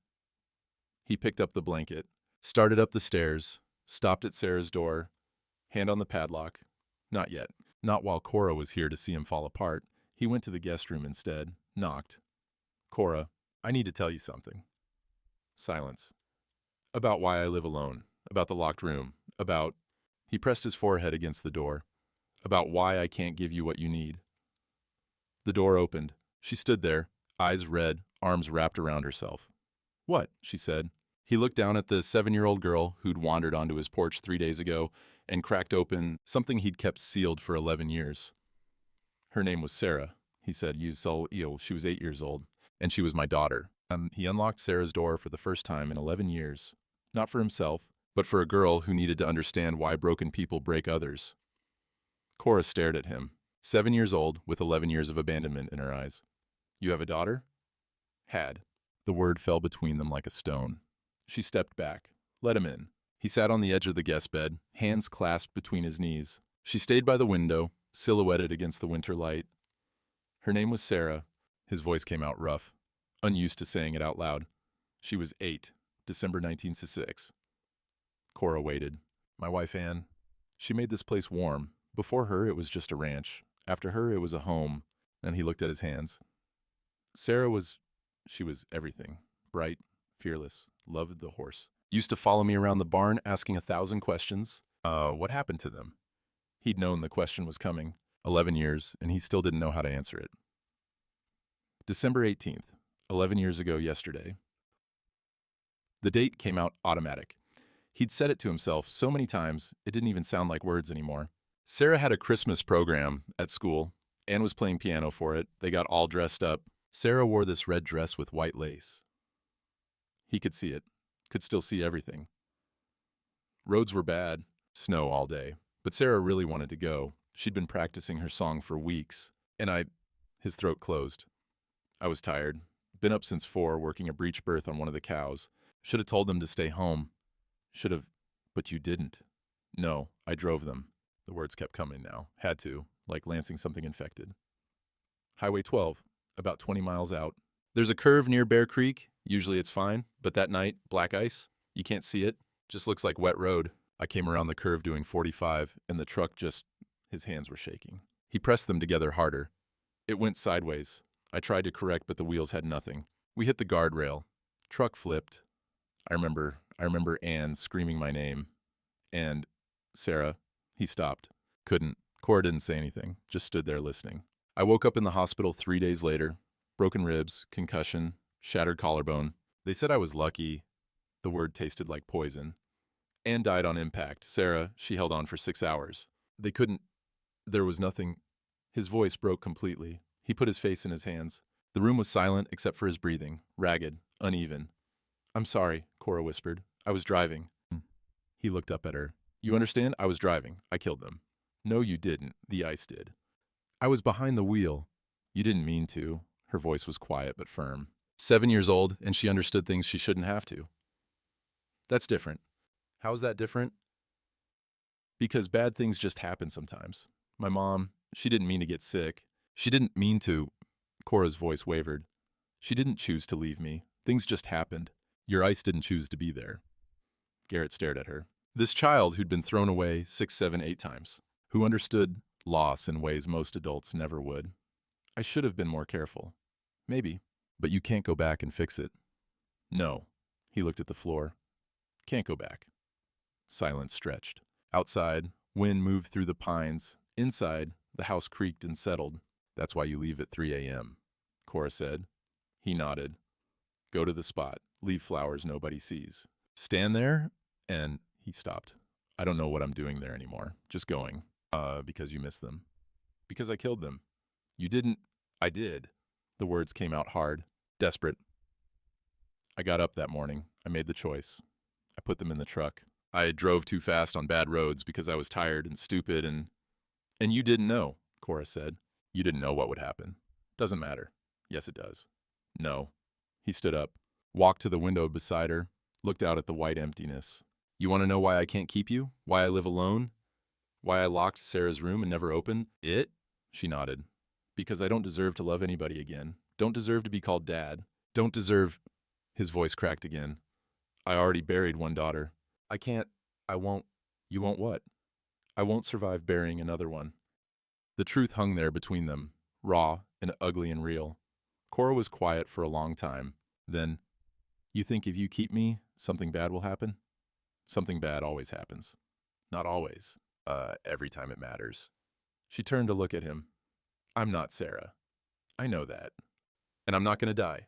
He picked up the blanket, started up the stairs, stopped at Sarah's door, hand on the padlock. Not yet. Not while Cora was here to see him fall apart. He went to the guest room instead, knocked. "Cora, I need to tell you something." Silence. "About why I live alone. About the locked room. About..." He pressed his forehead against the door. "About why I can't give you what you need." The door opened. She stood there, eyes red, arms wrapped around herself. "What?" she said. He looked down at the 7-year-old girl who'd wandered onto his porch 3 days ago and cracked open something he'd kept sealed for 11 years. "Her name was Sarah," he said. She was 8 years old, and she was my daughter." He unlocked Sarah's door for the first time in 11 years. Not for himself, but for a girl who needed to understand why broken people break others. Cora stared at him, 7 years old with 11 years of abandonment in her eyes. "You have a daughter?" "Had." The word fell between them like a stone. She stepped back, let him in. He sat on the edge of the guest bed, hands clasped between his knees. She stayed by the window, silhouetted against the winter light. "Her name was Sarah." His voice came out rough, unused to saying it out loud. "She was 8, December 1966. Cora waited. "My wife Anne. She made this place warm. Before her, it was just a ranch. After her, it was a home." And he looked at his hands. She was everything. Bright, fearless, loved the horse. Used to follow me around the barn asking 1,000 questions. What happened to them? He'd known the question was coming. 11 years, and he still didn't know how to answer it. December 18th, 11 years ago yesterday. The date came out automatic. He'd said it to himself so many times, it didn't even sound like words anymore. Sarah had a Christmas program at school. Anne was playing piano for it. They got all dressed up. Sarah wore this red dress with white lace. He could see it, could still see everything. Roads were bad, snow all day, but Sarah really wanted to go. She'd been practicing her song for weeks, and his throat closed. "I was tired. Been up since 4, working a breech berth on one of the cows. Should have told them to stay home. Should have, but you didn't." "No, I drove them." The words kept coming now. Had to, like lancing something infected. Highway 12, about 20 miles out. There's a curve near Bear Creek. Usually it's fine, but that night, black ice. You can't see it. Just looks like wet road. I came around the curve doing 45, and the truck his hands were shaking. He pressed them together harder. It went sideways. I tried to correct, but the wheels had nothing. We hit the guardrail. Truck flipped. I remember I remember Anne screaming my name. And, Sarah, he stopped. Couldn't. Cora didn't say anything, just stood there listening. I woke up in the hospital 3 days later. Broken ribs, concussion, shattered collarbone. They said I was lucky. The word tasted like poison. Anne died on impact. Sarah, she held on for 6 hours. They couldn't. There was nothing. His voice broke completely. He put his face in his hands. The room was silent except for his breathing, ragged, uneven. I'm sorry, Cora whispered. I was driving. He looked up at her. You understand? I was driving. I killed them. No, you didn't. The ice did. I was behind the wheel. You didn't mean to. Her voice was quiet but firm. 7 years old, and she understood things she shouldn't have to. That's different. How's that different? Because bad things just happen sometimes. My mom, she didn't mean to get sick. She didn't mean to. Cora's voice wavered. She didn't choose to leave me. Things just happened. Your ice didn't choose to be there. Garrett stared at her. This child who'd been thrown away 6, 7, 8 times, who understood loss in ways most adults never would. I should have been more careful. Maybe. But you can't go back and fix it. No. He looked at the floor. Can't go back. Silence stretched. Outside, wind moved through the pines. Inside, the house creaked and settled. That's why you leave at 3 a.m., Cora said. He nodded. Go to the spot. Leave flowers nobody sees. Stand there, and he stopped. I don't know what I'm doing there anymore. Just going. Because you miss them. Because I killed them. You didn't. I did. The words came out hard, desperate. I got up that morning. I made the choice. I put them in the truck. I drove too fast on bad roads because I was tired and stupid and you didn't know, Cora said. You didn't know what would happen. Doesn't matter. Yes, it does. No. He stood up, walked to the window beside her, looked out at the white emptiness. You want to know why I can't keep you? Why I live alone? Why I locked Sarah's room and never opened it? She nodded. Because I don't deserve to love anybody again. Don't deserve to be called Dad. Don't deserve... His voice cracked again. I already buried one daughter. I can't... I won't... You won't what? I won't survive burying another one. The truth hung there between them, raw and ugly and real. Cora was quiet for a long time. Then, you think if you keep me, something bad will happen? Something bad always happens. Not always. Every time it matters. She turned to look at him. I'm not Sarah. I know that. And I'm not going to die.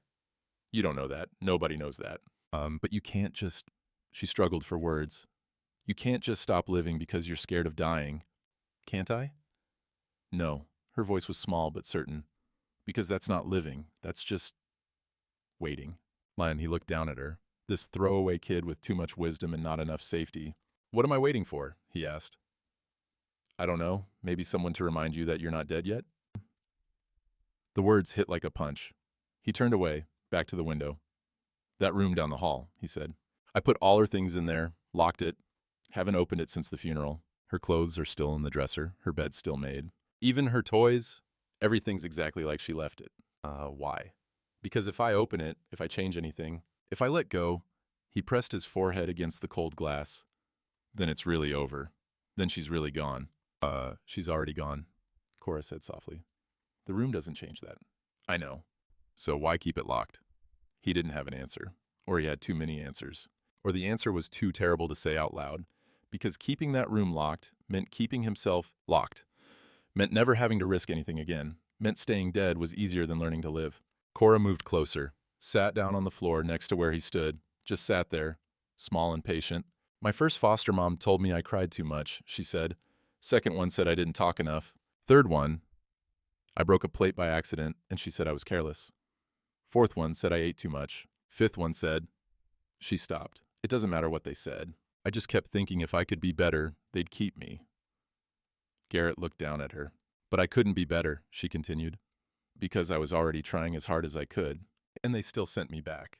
You don't know that. Nobody knows that. But you can't just... She struggled for words. You can't just stop living because you're scared of dying. Can't I? No. Her voice was small but certain. Because that's not living. That's just... waiting. And he looked down at her. This throwaway kid with too much wisdom and not enough safety. What am I waiting for? He asked. I don't know. Maybe someone to remind you that you're not dead yet? The words hit like a punch. He turned away, back to the window. That room down the hall, he said. I put all her things in there, locked it. Haven't opened it since the funeral. Her clothes are still in the dresser, her bed still made. Even her toys, everything's exactly like she left it. Why? Because if I open it, if I change anything, if I let go, he pressed his forehead against the cold glass, then it's really over. Then she's really gone. She's already gone, Cora said softly. The room doesn't change that. I know. So why keep it locked? He didn't have an answer. Or he had too many answers. Or the answer was too terrible to say out loud. Because keeping that room locked meant keeping himself locked. Meant never having to risk anything again. Meant staying dead was easier than learning to live. Cora moved closer, sat down on the floor next to where he stood, just sat there, small and patient. My first foster mom told me I cried too much, she said. Second one said I didn't talk enough. Third one, I broke a plate by accident, and she said I was careless. Fourth one said I ate too much. Fifth one said... She stopped. It doesn't matter what they said. I just kept thinking if I could be better, they'd keep me. Garrett looked down at her. But I couldn't be better, she continued, because I was already trying as hard as I could, and they still sent me back.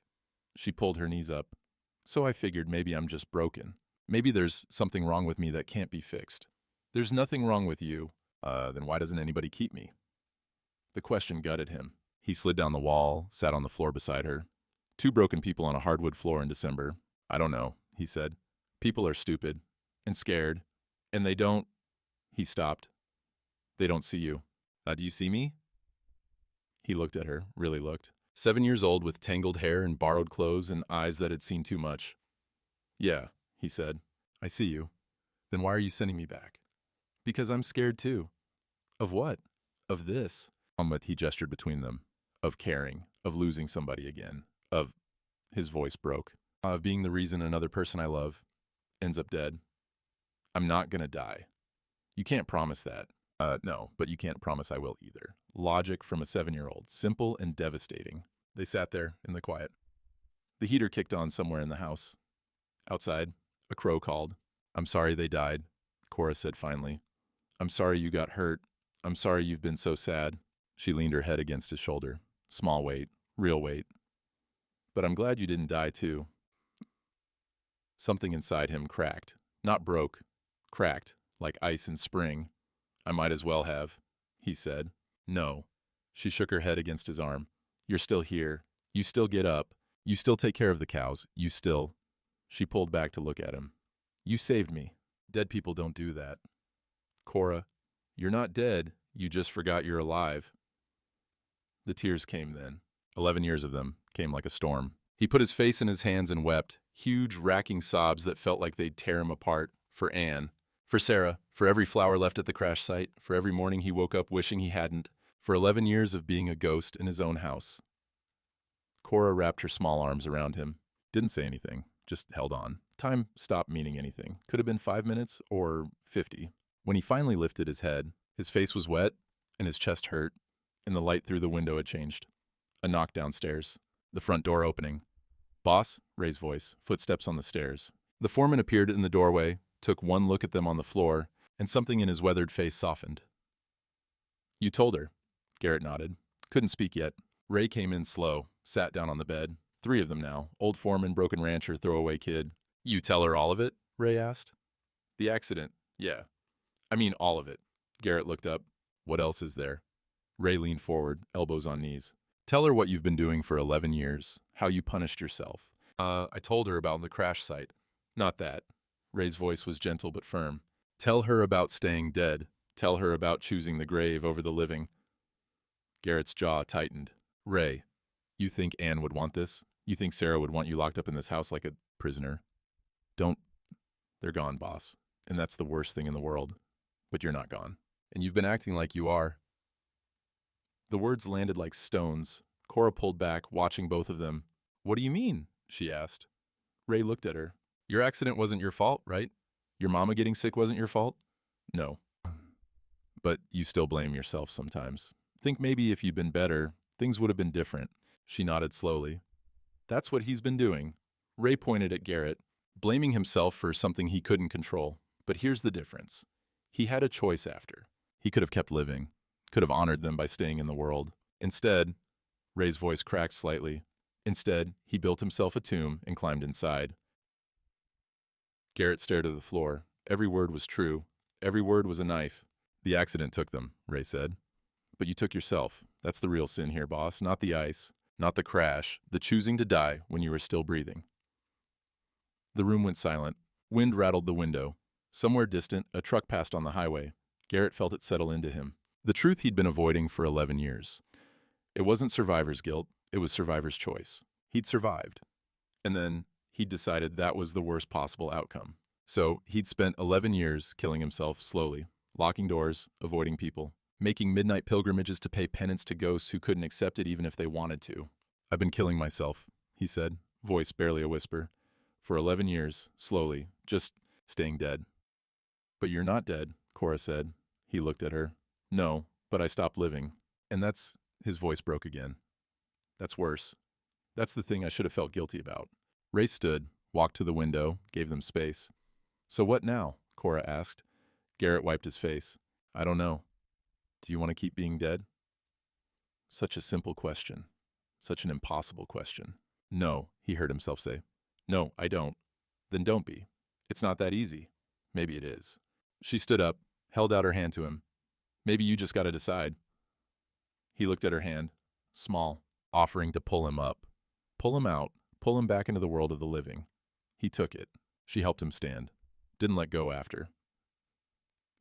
She pulled her knees up. So I figured maybe I'm just broken. Maybe there's something wrong with me that can't be fixed. There's nothing wrong with you. Then why doesn't anybody keep me? The question gutted him. He slid down the wall, sat on the floor beside her. 2 broken people on a hardwood floor in December. I don't know, he said. People are stupid and scared, and they don't... He stopped. They don't see you. Do you see me? He looked at her, really looked. 7 years old with tangled hair and borrowed clothes and eyes that had seen too much. Yeah, he said. I see you. Then why are you sending me back? Because I'm scared too. Of what? Of this. He gestured between them. Of caring. Of losing somebody again. Of... His voice broke. Of being the reason another person I love ends up dead. I'm not gonna die. You can't promise that. No, but you can't promise I will either. Logic from a 7-year-old. Simple and devastating. They sat there in the quiet. The heater kicked on somewhere in the house. Outside, a crow called. I'm sorry they died, Cora said finally. I'm sorry you got hurt. I'm sorry you've been so sad. She leaned her head against his shoulder. Small weight, real weight. But I'm glad you didn't die too. Something inside him cracked. Not broke. Cracked, like ice in spring. I might as well have, he said. No. She shook her head against his arm. You're still here. You still get up. You still take care of the cows. You still... She pulled back to look at him. You saved me. Dead people don't do that. Cora, you're not dead. You just forgot you're alive. The tears came then. 11 years of them came like a storm. He put his face in his hands and wept, huge, racking sobs that felt like they'd tear him apart, for Anne, for Sarah, for every flower left at the crash site, for every morning he woke up wishing he hadn't, for 11 years of being a ghost in his own house. Cora wrapped her small arms around him. Didn't say anything, just held on. Time stopped meaning anything. Could have been 5 minutes or 50. When he finally lifted his head, his face was wet and his chest hurt, and the light through the window had changed. A knock downstairs. The front door opening. Boss? Ray's voice. Footsteps on the stairs. The foreman appeared in the doorway, took one look at them on the floor, and something in his weathered face softened. You told her. Garrett nodded. Couldn't speak yet. Ray came in slow, sat down on the bed. 3 of them now. Old foreman, broken rancher, throwaway kid. You tell her all of it? Ray asked. The accident. Yeah. I mean all of it. Garrett looked up. What else is there? Ray leaned forward, elbows on knees. Tell her what you've been doing for 11 years, how you punished yourself. I told her about the crash site. Not that. Ray's voice was gentle but firm. Tell her about staying dead. Tell her about choosing the grave over the living. Garrett's jaw tightened. Ray, you think Anne would want this? You think Sarah would want you locked up in this house like a prisoner? Don't. They're gone, boss. And that's the worst thing in the world. But you're not gone. And you've been acting like you are. The words landed like stones. Cora pulled back, watching both of them. What do you mean? She asked. Ray looked at her. Your accident wasn't your fault, right? Your mama getting sick wasn't your fault? No. But you still blame yourself sometimes. Think maybe if you'd been better, things would have been different. She nodded slowly. That's what he's been doing. Ray pointed at Garrett, blaming himself for something he couldn't control. But here's the difference. He had a choice after. He could have kept living, could have honored them by staying in the world. Instead, Ray's voice cracked slightly. Instead, he built himself a tomb and climbed inside. Garrett stared at the floor. Every word was true. Every word was a knife. The accident took them, Ray said. But you took yourself. That's the real sin here, boss. Not the ice, not the crash, the choosing to die when you were still breathing. The room went silent. Wind rattled the window. Somewhere distant, a truck passed on the highway. Garrett felt it settle into him. The truth he'd been avoiding for 11 years. It wasn't survivor's guilt. It was survivor's choice. He'd survived. And then he'd decided that was the worst possible outcome. So he'd spent 11 years killing himself slowly, locking doors, avoiding people, making midnight pilgrimages to pay penance to ghosts who couldn't accept it even if they wanted to. I've been killing myself, he said, voice barely a whisper. For 11 years, slowly, just staying dead. But you're not dead, Cora said. He looked at her. No, but I stopped living. And that's... His voice broke again. That's worse. That's the thing I should have felt guilty about. Ray stood, walked to the window, gave them space. So what now? Cora asked. Garrett wiped his face. I don't know. Do you want to keep being dead? Such a simple question. Such an impossible question. No, he heard himself say. No, I don't. Then don't be. It's not that easy. Maybe it is. She stood up, held out her hand to him. Maybe you just got to decide. He looked at her hand, small, offering to pull him up. Pull him out, pull him back into the world of the living. He took it. She helped him stand. Didn't let go after.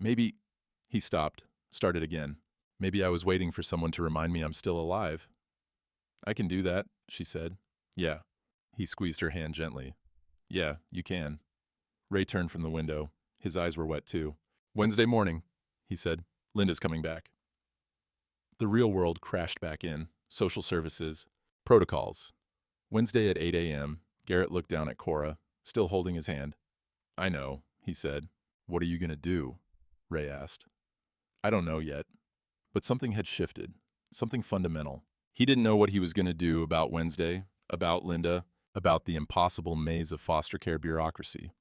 Maybe... He stopped, started again. Maybe I was waiting for someone to remind me I'm still alive. I can do that, she said. Yeah. He squeezed her hand gently. Yeah, you can. Ray turned from the window. His eyes were wet too. Wednesday morning, he said. Linda's coming back. The real world crashed back in. Social services. Protocols. Wednesday at 8 a.m., Garrett looked down at Cora, still holding his hand. I know, he said. What are you going to do? Ray asked. I don't know yet. But something had shifted. Something fundamental. He didn't know what he was going to do about Wednesday, about Linda, about the impossible maze of foster care bureaucracy.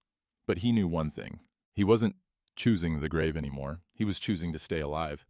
But he knew one thing. He wasn't choosing the grave anymore. He was choosing to stay alive.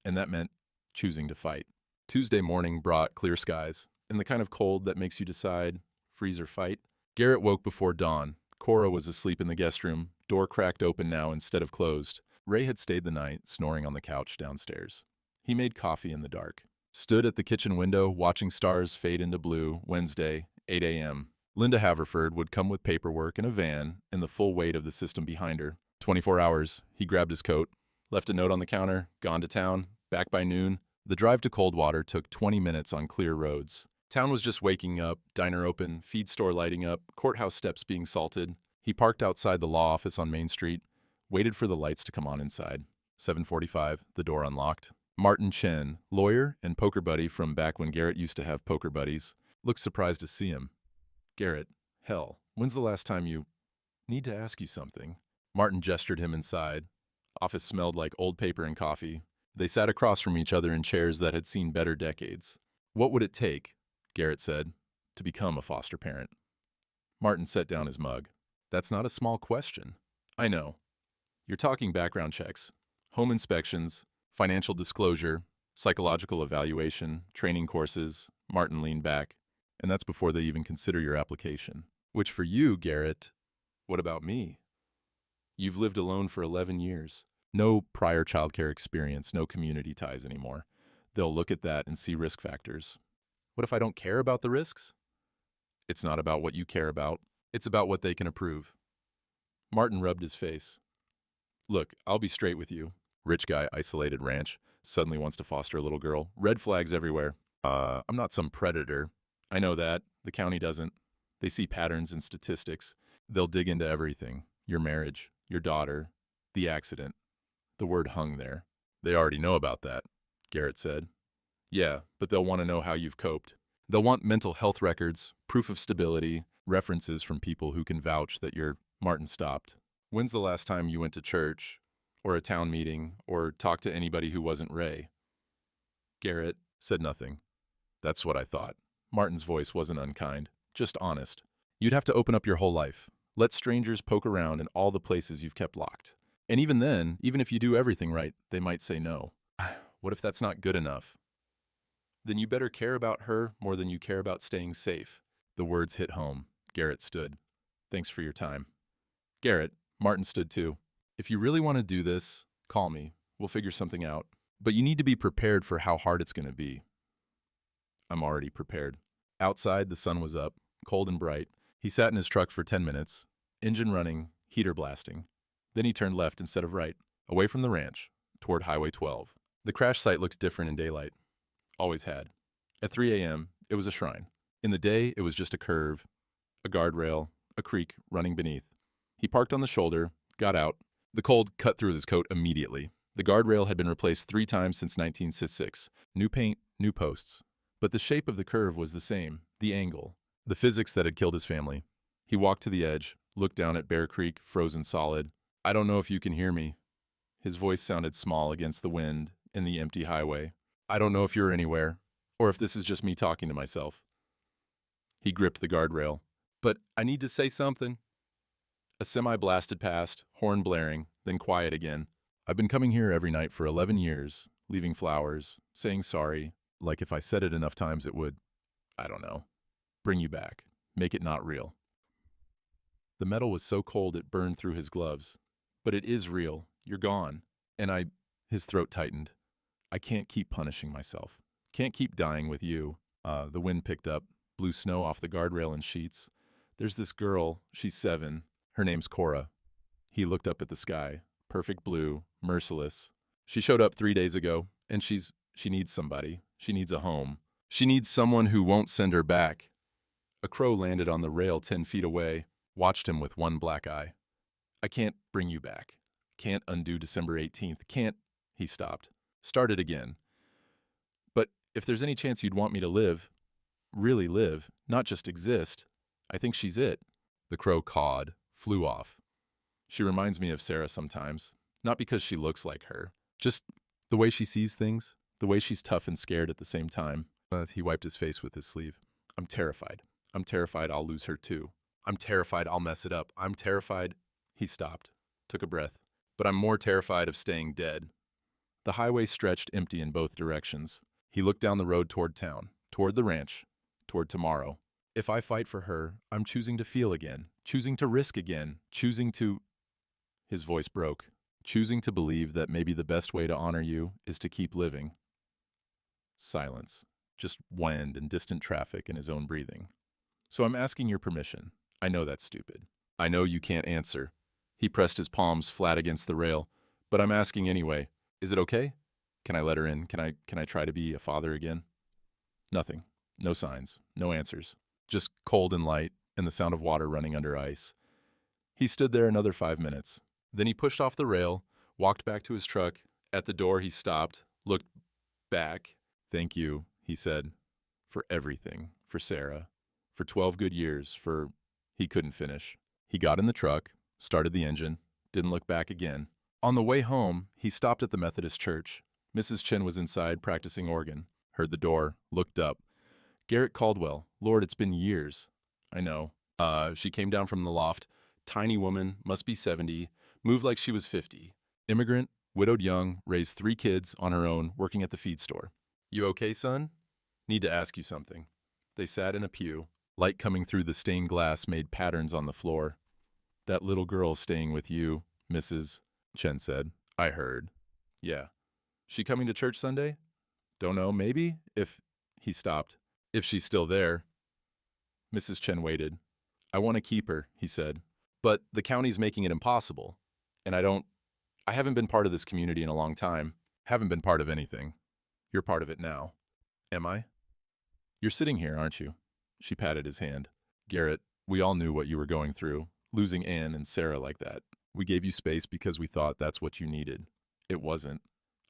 And that meant choosing to fight. Tuesday morning brought clear skies, and the kind of cold that makes you decide, freeze or fight. Garrett woke before dawn. Cora was asleep in the guest room, door cracked open now instead of closed. Ray had stayed the night, snoring on the couch downstairs. He made coffee in the dark. Stood at the kitchen window, watching stars fade into blue. Wednesday, 8 a.m. Linda Haverford would come with paperwork in a van and the full weight of the system behind her. 24 hours. He grabbed his coat, left a note on the counter, gone to town, back by noon. The drive to Coldwater took 20 minutes on clear roads. Town was just waking up, diner open, feed store lighting up, courthouse steps being salted. He parked outside the law office on Main Street, waited for the lights to come on inside. 7:45, the door unlocked. Martin Chen, lawyer and poker buddy from back when Garrett used to have poker buddies, looked surprised to see him. Garrett, hell, when's the last time you... Need to ask you something. Martin gestured him inside. Office smelled like old paper and coffee. They sat across from each other in chairs that had seen better decades. What would it take, Garrett said, to become a foster parent? Martin set down his mug. That's not a small question. I know. You're talking background checks, home inspections, financial disclosure, psychological evaluation, training courses. Martin leaned back. And that's before they even consider your application. Which for you, Garrett, what about me? You've lived alone for 11 years. No prior childcare experience, no community ties anymore. They'll look at that and see risk factors. What if I don't care about the risks? It's not about what you care about. It's about what they can approve. Martin rubbed his face. Look, I'll be straight with you. Rich guy, isolated ranch, suddenly wants to foster a little girl. Red flags everywhere. I'm not some predator. I know that. The county doesn't. They see patterns and statistics. They'll dig into everything. Your marriage, your daughter, the accident. The word hung there. They already know about that, Garrett said. Yeah, but they'll want to know how you've coped. They'll want mental health records, proof of stability, references from people who can vouch that you're... Martin stopped. When's the last time you went to church, or a town meeting, or talked to anybody who wasn't Ray? Garrett said nothing. That's what I thought. Martin's voice wasn't unkind, just honest. You'd have to open up your whole life. Let strangers poke around in all the places you've kept locked. And even then, even if you do everything right, they might say no. What if that's not good enough? Then you better care about her more than you care about staying safe. The words hit home. Garrett stood. Thanks for your time. Garrett, Martin stood too. If you really want to do this, call me. We'll figure something out. But you need to be prepared for how hard it's going to be. I'm already prepared. Outside, the sun was up, cold and bright. He sat in his truck for 10 minutes, engine running, heater blasting. Then he turned left instead of right, away from the ranch, toward Highway 12. The crash site looked different in daylight. Always had. At 3 a.m., it was a shrine. In the day, it was just a curve, a guardrail, a creek running beneath. He parked on the shoulder, got out. The cold cut through his coat immediately. The guardrail had been replaced 3 times since 1966. New paint, new posts. But the shape of the curve was the same, the angle, the physics that had killed his family. He walked to the edge, looked down at Bear Creek, frozen solid. I don't know if you can hear me. His voice sounded small against the wind in the empty highway. I don't know if you're anywhere, or if this is just me talking to myself. He gripped the guardrail. But I need to say something. A semi blasted past, horn blaring, then quiet again. I've been coming here every night for 11 years, leaving flowers, saying sorry, like if I said it enough times it would, I don't know, bring you back, make it not real. The metal was so cold it burned through his gloves. But it is real. You're gone. And his throat tightened. I can't keep punishing myself. Can't keep dying with you. The wind picked up, blew snow off the guardrail in sheets. There's this girl, she's 7. Her name's Cora. He looked up at the sky, perfect blue, merciless. She showed up 3 days ago, and she needs somebody. She needs a home. She needs someone who won't send her back. A crow landed on the rail 10 feet away. watched him with one black eye. I can't bring you back. Can't undo December 18th. Can't. He stopped. Started again. But if there's any chance you'd want me to live, really live, not just exist, I think she's it. The crow cawed, flew off. She reminds me of Sarah sometimes, not because she looks like her, just the way she sees things, the way she's tough and scared at the same time. As he wiped his face with his sleeve. I'm terrified. I'm terrified I'll lose her too. I'm terrified I'll mess it up. I'm terrified. He stopped, took a breath. But I'm more terrified of staying dead. The highway stretched empty in both directions. He looked down the road toward town, toward the ranch, toward tomorrow. If I fight for her, I'm choosing to feel again, choosing to risk again, choosing to... His voice broke. Choosing to believe that maybe the best way to honor you is to keep living. Silence. Just wind and distant traffic and his own breathing. So I'm asking your permission. I know that's stupid. I know you can't answer. He pressed his palms flat against the rail. But I'm asking anyway. Is it okay? Can I let her in? Can I try to be a father again? Nothing. No signs. No answers. Just cold and light and the sound of water running under ice. He stood there another 5 minutes. Then he pushed off the rail, walked back to his truck. At the door he stopped, looked back. Thank you, he said, for everything, for Sarah, for 12 good years, for... He couldn't finish. He got in the truck, started the engine, didn't look back again. On the way home, he stopped at the Methodist church. Mrs. Chin was inside practicing organ. Heard the door, looked up. Garrett Caldwell. Lord, it's been years. I know. She came down from the loft. Tiny woman, must be 70, moved like she was 50. Immigrant, widowed young, raised 3 kids on her own, working at the feed store. You okay, son? Need to ask you something. They sat in a pew. Light coming through the stained glass made patterns on the floor. That little girl staying with you, Mrs. Chen said. I heard. Yeah. She coming to church Sunday? Don't know, maybe? If... He stopped. If she's still there. Mrs. Chen waited. I want to keep her, he said. But the county's making it impossible. And I haven't been part of this community in a long time. Haven't been part of anything. You're part of it now. Am I? You're sitting here, aren't you? She patted his hand. Garrett, we all knew what you were going through, losing Ann and Sarah like that. We gave you space because we thought that's what you needed. It wasn't.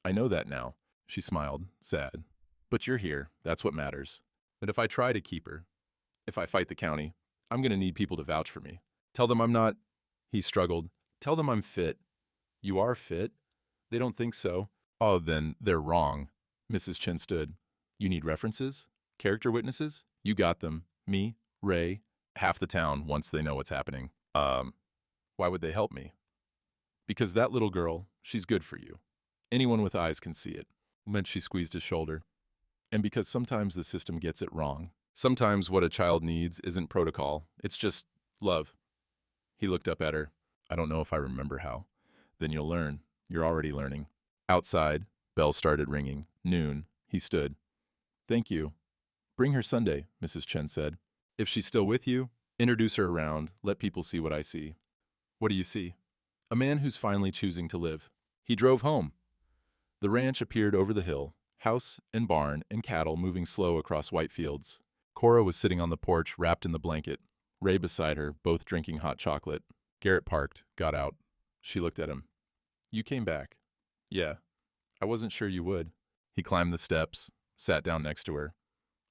I know that now. She smiled, sad. But you're here. That's what matters. But if I try to keep her, if I fight the county, I'm going to need people to vouch for me. Tell them I'm not... He struggled. Tell them I'm fit. You are fit? They don't think so. Oh, then they're wrong. Mrs. Chen stood. You need references? Character witnesses? You got them. Me, Ray, half the town once they know what's happening. Why would they help me? Because that little girl, she's good for you. Anyone with eyes can see it. Meant she squeezed his shoulder. And because sometimes the system gets it wrong. Sometimes what a child needs isn't protocol. It's just love. He looked up at her. I don't know if I remember how. Then you'll learn. You're already learning. Outside, bells started ringing. Noon. He stood. Thank you. Bring her Sunday, Mrs. Chen said. If she's still with you, introduce her around. Let people see what I see. What do you see? A man who's finally choosing to live. He drove home. The ranch appeared over the hill. House and barn and cattle moving slow across white fields. Cora was sitting on the porch, wrapped in the blanket. Ray beside her, both drinking hot chocolate. Garrett parked, got out. She looked at him. You came back. Yeah. I wasn't sure you would. He climbed the steps, sat down next to her.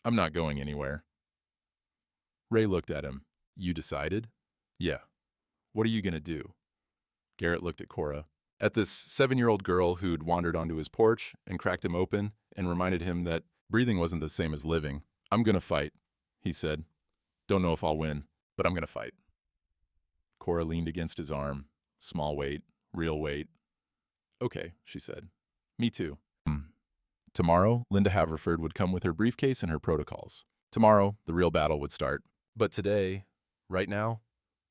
I'm not going anywhere. Ray looked at him. You decided? Yeah. What are you going to do? Garrett looked at Cora. At this 7-year-old girl who'd wandered onto his porch and cracked him open and reminded him that breathing wasn't the same as living. I'm going to fight, he said. Don't know if I'll win, but I'm going to fight. Cora leaned against his arm. Small weight, real weight. Okay, she said. Me too. Tomorrow, Linda Haverford would come with her briefcase and her protocols. Tomorrow, the real battle would start. But today, right now,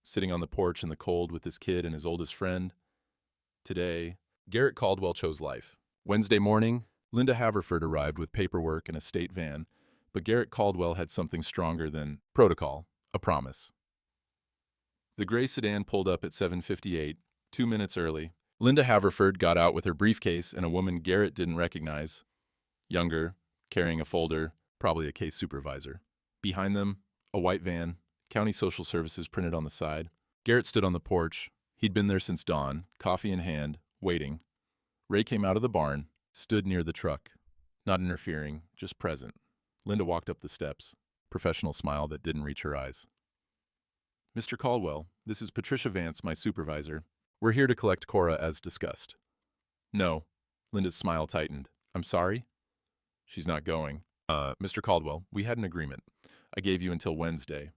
sitting on the porch in the cold with his kid and his oldest friend, today, Garrett Caldwell chose life. Wednesday morning, Linda Haverford arrived with paperwork and a state van, but Garrett Caldwell had something stronger than protocol, a promise. The gray sedan pulled up at 7:58, 2 minutes early. Linda Haverford got out with her briefcase and a woman Garrett didn't recognize. Younger, carrying a folder, probably a case supervisor. Behind them, a white van, county social services printed on the side. Garrett stood on the porch. He'd been there since dawn, coffee in hand, waiting. Ray came out of the barn, stood near the truck. Not interfering, just present. Linda walked up the steps, professional smile that didn't reach her eyes. Mr. Caldwell, this is Patricia Vance, my supervisor. We're here to collect Cora as discussed. No. Linda's smile tightened. I'm sorry? She's not going. Mr. Caldwell, we had an agreement. I gave you until Wednesday.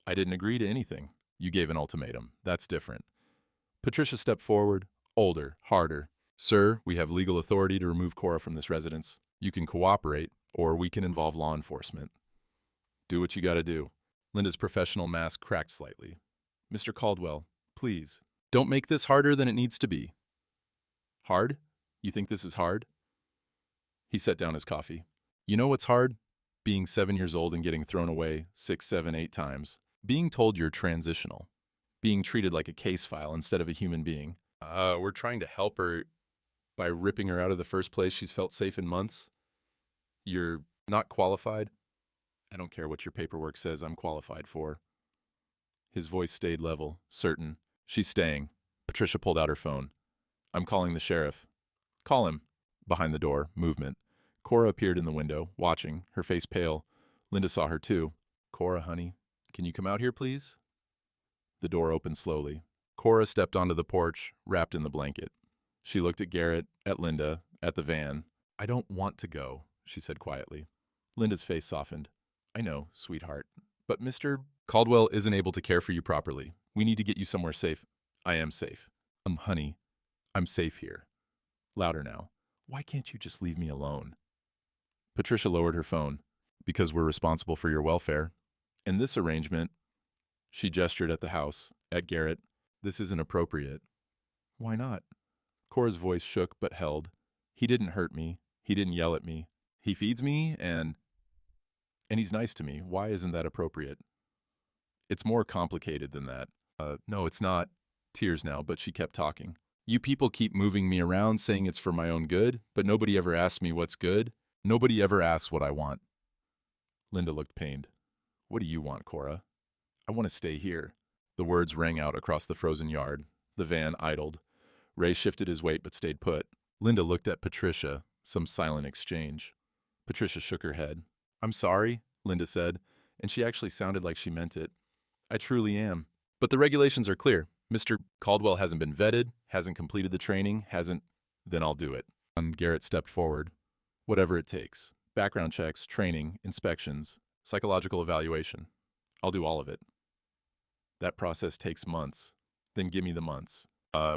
I didn't agree to anything. You gave an ultimatum. That's different. Patricia stepped forward, older, harder. Sir, we have legal authority to remove Cora from this residence. You can cooperate, or we can involve law enforcement. Do what you gotta do. Linda's professional mask cracked slightly. Mr. Caldwell, please, don't make this harder than it needs to be. Hard? You think this is hard? He set down his coffee. You know what's hard? Being 7 years old and getting thrown away 6, 7, 8 times. Being told you're transitional. Being treated like a case file instead of a human being. We're trying to help her by ripping her out of the first place she's felt safe in months. You're not qualified? I don't care what your paperwork says I'm qualified for. His voice stayed level, certain. She's staying. Patricia pulled out her phone. I'm calling the sheriff. Call him. Behind the door, movement. Cora appeared in the window, watching, her face pale. Linda saw her too. Cora, honey, can you come out here, please? The door opened slowly. Cora stepped onto the porch, wrapped in the blanket. She looked at Garrett, at Linda, at the van. I don't want to go, she said quietly. Linda's face softened. I know, sweetheart, but Mr. Caldwell isn't able to care for you properly. We need to get you somewhere safe. I am safe. Honey, I'm safe here. Louder now. Why can't you just leave me alone? Patricia lowered her phone. Because we're responsible for your welfare. In this arrangement, she gestured at the house, at Garrett. This isn't appropriate. Why not? Cora's voice shook but held. He didn't hurt me. He didn't yell at me. He feeds me and he's nice to me. Why isn't that appropriate? It's more complicated than that. No, it's not. Tears now, but she kept talking. You people keep moving me around saying it's for my own good, but nobody ever asks me what's good. Nobody ever asks what I want. Linda looked pained. What do you want, Cora? I want to stay here. The words rang out across the frozen yard. The van idled. Ray shifted his weight but stayed put. Linda looked at Patricia, some silent exchange. Patricia shook her head. I'm sorry, Linda said, and she actually sounded like she meant it. I truly am. But the regulations are clear. Mr. Caldwell hasn't been vetted, hasn't completed the training, hasn't... Then I'll do it. Garrett stepped forward. Whatever it takes. Background checks, training, inspections, psychological evaluation. I'll do all of it. That process takes months. Then give me the months.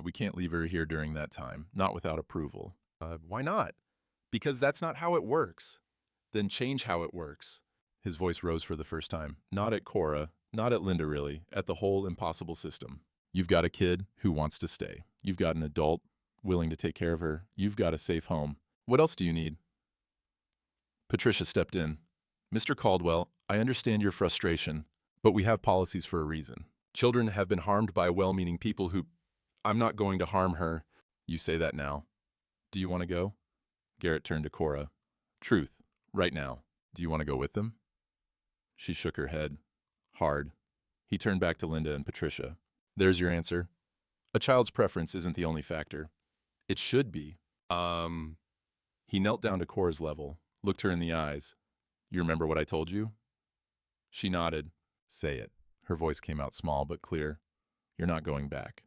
We can't leave her here during that time, not without approval. Why not? Because that's not how it works. Then change how it works. His voice rose for the first time. Not at Cora, not at Linda really, at the whole impossible system. You've got a kid who wants to stay. You've got an adult willing to take care of her. You've got a safe home. What else do you need? Patricia stepped in. Mr. Caldwell, I understand your frustration, but we have policies for a reason. Children have been harmed by well-meaning people who... I'm not going to harm her. You say that now. Do you want to go? Garrett turned to Cora. Truth, right now. Do you want to go with them? She shook her head. Hard. He turned back to Linda and Patricia. There's your answer. A child's preference isn't the only factor. It should be. He knelt down to Cora's level, looked her in the eyes. You remember what I told you? She nodded. Say it. Her voice came out small but clear. You're not going back.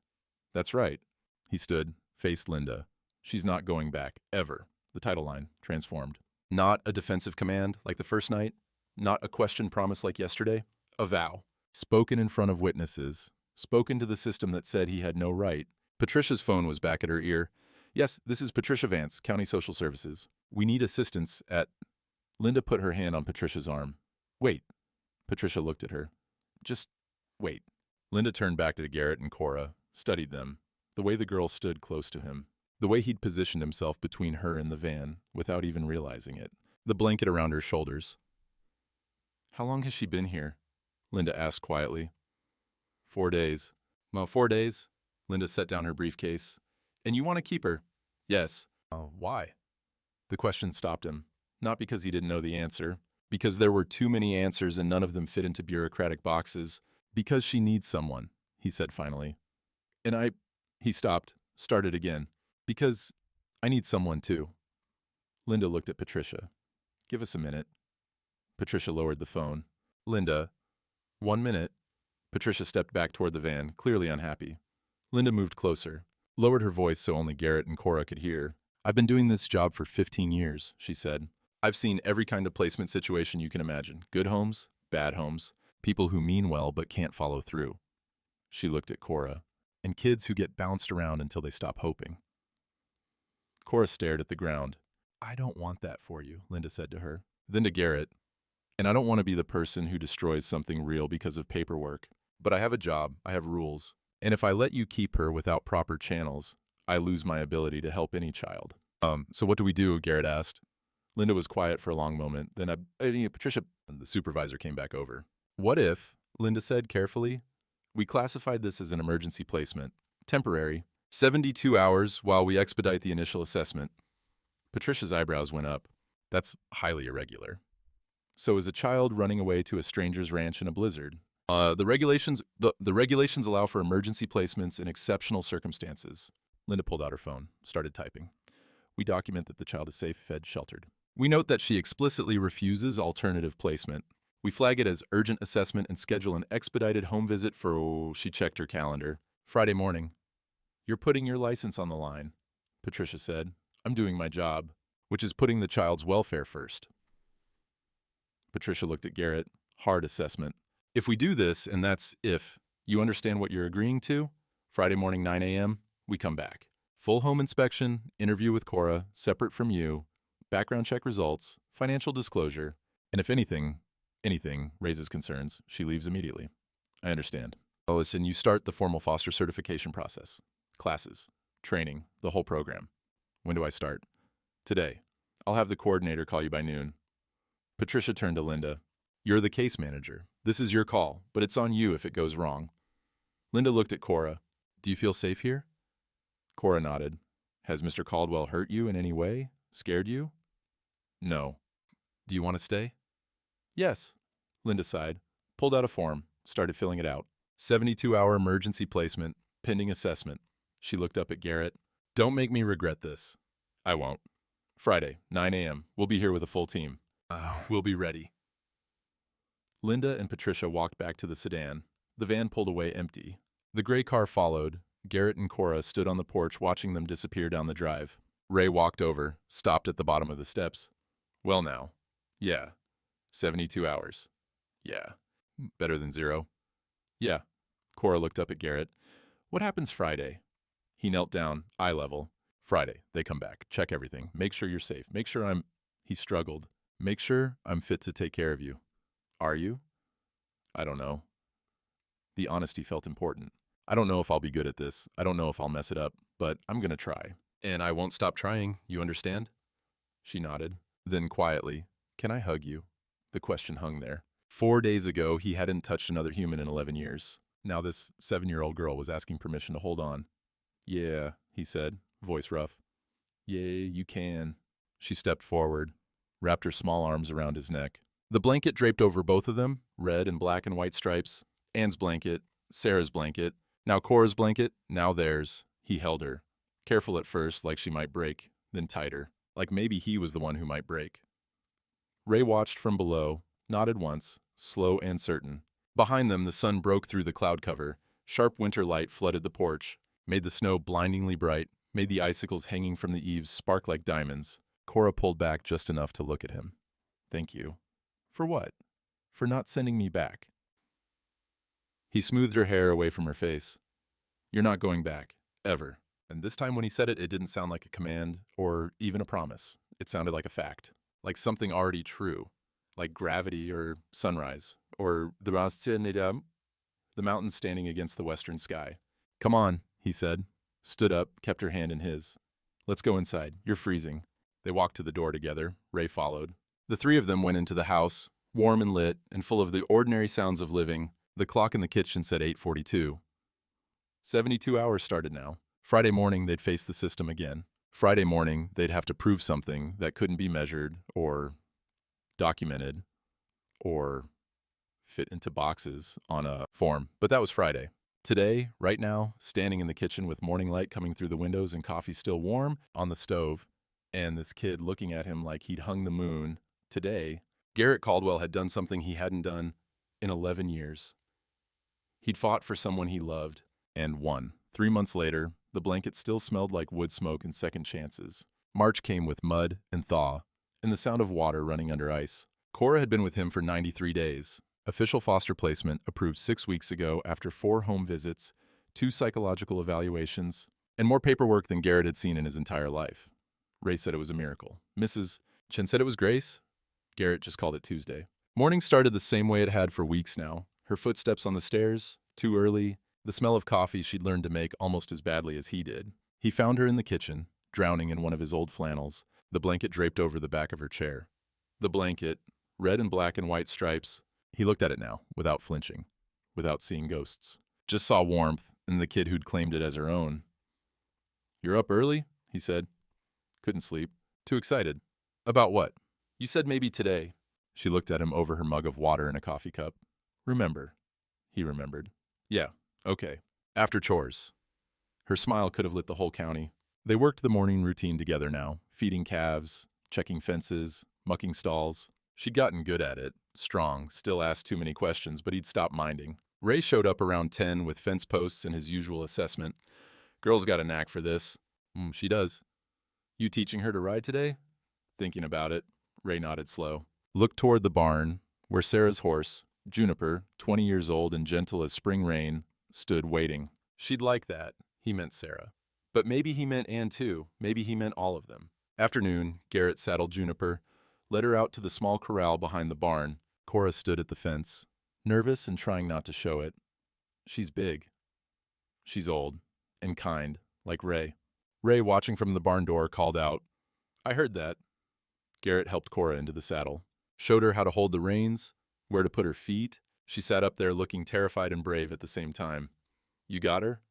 That's right. He stood, faced Linda. She's not going back, ever. The title line, transformed. Not a defensive command like the first night. Not a question promise like yesterday. A vow. Spoken in front of witnesses. Spoken to the system that said he had no right. Patricia's phone was back at her ear. Yes, this is Patricia Vance, County Social Services. We need assistance at... Linda put her hand on Patricia's arm. Wait. Patricia looked at her. Just wait. Linda turned back to Garrett and Cora, studied them. The way the girl stood close to him. The way he'd positioned himself between her and the van, without even realizing it. The blanket around her shoulders. How long has she been here? Linda asked quietly. 4 days. Well, 4 days. Linda set down her briefcase. And you want to keep her? Yes. Why? The question stopped him. Not because he didn't know the answer. Because there were too many answers and none of them fit into bureaucratic boxes. Because she needs someone. he said finally. And he stopped, started again. Because I need someone too. Linda looked at Patricia. Give us a minute. Patricia lowered the phone. Linda, 1 minute. Patricia stepped back toward the van, clearly unhappy. Linda moved closer, lowered her voice so only Garrett and Cora could hear. I've been doing this job for 15 years, she said. I've seen every kind of placement situation you can imagine. Good homes, bad homes, people who mean well but can't follow through. She looked at Cora, and kids who get bounced around until they stop hoping. Cora stared at the ground. I don't want that for you, Linda said to her. Then to Garrett, and I don't want to be the person who destroys something real because of paperwork. But I have a job, I have rules, and if I let you keep her without proper channels, I lose my ability to help any child. So what do we do? Garrett asked. Linda was quiet for a long moment. Then Patricia, the supervisor, came back over. What if, Linda said carefully, we classified this as an emergency placement, temporary, 72 hours while we expedite the initial assessment. Patricia's eyebrows went up. That's highly irregular. So is a child running away to a stranger's ranch in a blizzard? The regulations allow for emergency placements in exceptional circumstances. Linda pulled out her phone, started typing. We document that the child is safe, fed, sheltered. We note that she explicitly refuses alternative placement. We flag it as urgent assessment and schedule an expedited home visit for, she checked her calendar, Friday morning. You're putting your license on the line, Patricia said. I'm doing my job, which is putting the child's welfare first. Patricia looked at Garrett. Hard assessment. If we do this, and that's if, you understand what you're agreeing to? Friday morning, 9 a.m., we come back. Full home inspection, interview with Cora, separate from you, background check results, financial disclosure, and if anything raises concerns, she leaves immediately. I understand. Lois, and you start the formal foster certification process. Classes, training, the whole program. When do I start? Today. I'll have the coordinator call you by noon. Patricia turned to Linda. You're the case manager. This is your call, but it's on you if it goes wrong. Linda looked at Cora. Do you feel safe here? Cora nodded. Has Mr. Caldwell hurt you in any way? Scared you? No. Do you want to stay? Yes. Linda sighed, pulled out a form, started filling it out. 72-hour emergency placement, pending assessment. She looked up at Garrett. Don't make me regret this. I won't. Friday, 9 a.m. We'll be here with a full team. We'll be ready. Linda and Patricia walked back to the sedan. The van pulled away empty. The gray car followed. Garrett and Cora stood on the porch watching them disappear down the drive. Ray walked over, stopped at the bottom of the steps. Well now. Yeah. 72 hours. Yeah. Better than 0. Yeah. Cora looked up at Garrett. What happens Friday? He knelt down, eye level. Friday, they come back. Check everything. Make sure you're safe. Make sure He struggled. Make sure I'm fit to take care of you. Are you? I don't know. The honesty felt important. I don't know if I'll be good at this. I don't know if I'll mess it up, but I'm going to try. And I won't stop trying, you understand? She nodded. Then quietly, can I hug you? The question hung there. 4 days ago, he hadn't touched another human in 11 years. Now this 7-year-old girl was asking permission to hold on. Yeah, he said, voice rough. Yeah, you can. She stepped forward, wrapped her small arms around his neck. The blanket draped over both of them, red and black and white stripes. Anne's blanket, Sarah's blanket, now Cora's blanket, now theirs. He held her. Careful at first, like she might break, then tighter, like maybe he was the one who might break. Ray watched from below, nodded once, slow and certain. Behind them, the sun broke through the cloud cover. Sharp winter light flooded the porch, made the snow blindingly bright, made the icicles hanging from the eaves spark like diamonds. Cora pulled back just enough to look at him. Thank you. For what? For not sending me back. He smoothed her hair away from her face. You're not going back. Ever. And this time when he said it, it didn't sound like a command or even a promise. It sounded like a fact. Like something already true. Like gravity or sunrise. Or the mountains standing against the western sky. Come on, he said. Stood up, kept her hand in his. Let's go inside. You're freezing. They walked to the door together. Ray followed. The three of them went into the house, warm and lit, and full of the ordinary sounds of living. The clock in the kitchen said 8:42. 72 hours started now. Friday morning, they'd face the system again. Friday morning, they'd have to prove something that couldn't be measured or documented or fit into boxes on a form. But that was Friday. Today, right now, standing in the kitchen with morning light coming through the windows and coffee still warm on the stove, and this kid looking at him like he'd hung the moon, today, Garrett Caldwell had done something he hadn't done in 11 years. He'd fought for someone he loved and won. 3 months later, the blanket still smelled like wood smoke and second chances. March came with mud and thaw, and the sound of water running under ice. Cora had been with him for 93 days. Official foster placement approved 6 weeks ago after 4 home visits, 2 psychological evaluations, and more paperwork than Garrett had seen in his entire life. Ray said it was a miracle. Mrs. Chen said it was grace. Garrett just called it Tuesday. Morning started the same way it had for weeks now. Her footsteps on the stairs, too early, the smell of coffee she'd learned to make almost as badly as he did. He found her in the kitchen, drowning in one of his old flannels, the blanket draped over the back of her chair. The blanket, red and black and white stripes. He looked at it now, without flinching, without seeing ghosts. Just saw warmth and the kid who'd claimed it as her own. "You're up early?" he said. "Couldn't sleep. Too excited." "About what?" "You said maybe today." She looked at him over her mug of water and a coffee cup. "Remember." He remembered. "Yeah, okay. After chores." Her smile could have lit the whole county. They worked the morning routine together now, feeding calves, checking fences, mucking stalls. She'd gotten good at it, strong, still asked too many questions, but he'd stopped minding. Ray showed up around 10 with fence posts and his usual assessment. "Girl's got a knack for this." She does." "You teaching her to ride today?" Thinking about it, Ray nodded slow. Looked toward the barn, where Sarah's horse, Juniper, 20 years old and gentle as spring rain, stood waiting. She'd like that. He meant Sarah. But maybe he meant Ann too. Maybe he meant all of them. Afternoon, Garrett saddled Juniper, led her out to the small corral behind the barn. Cora stood at the fence, nervous and trying not to show it. She's big. She's old and kind, like Ray. Ray, watching from the barn door, called out, "I heard that." Garrett helped Cora into the saddle, showed her how to hold the reins, where to put her feet. She sat up there looking terrified and brave at the same time. "You got her?"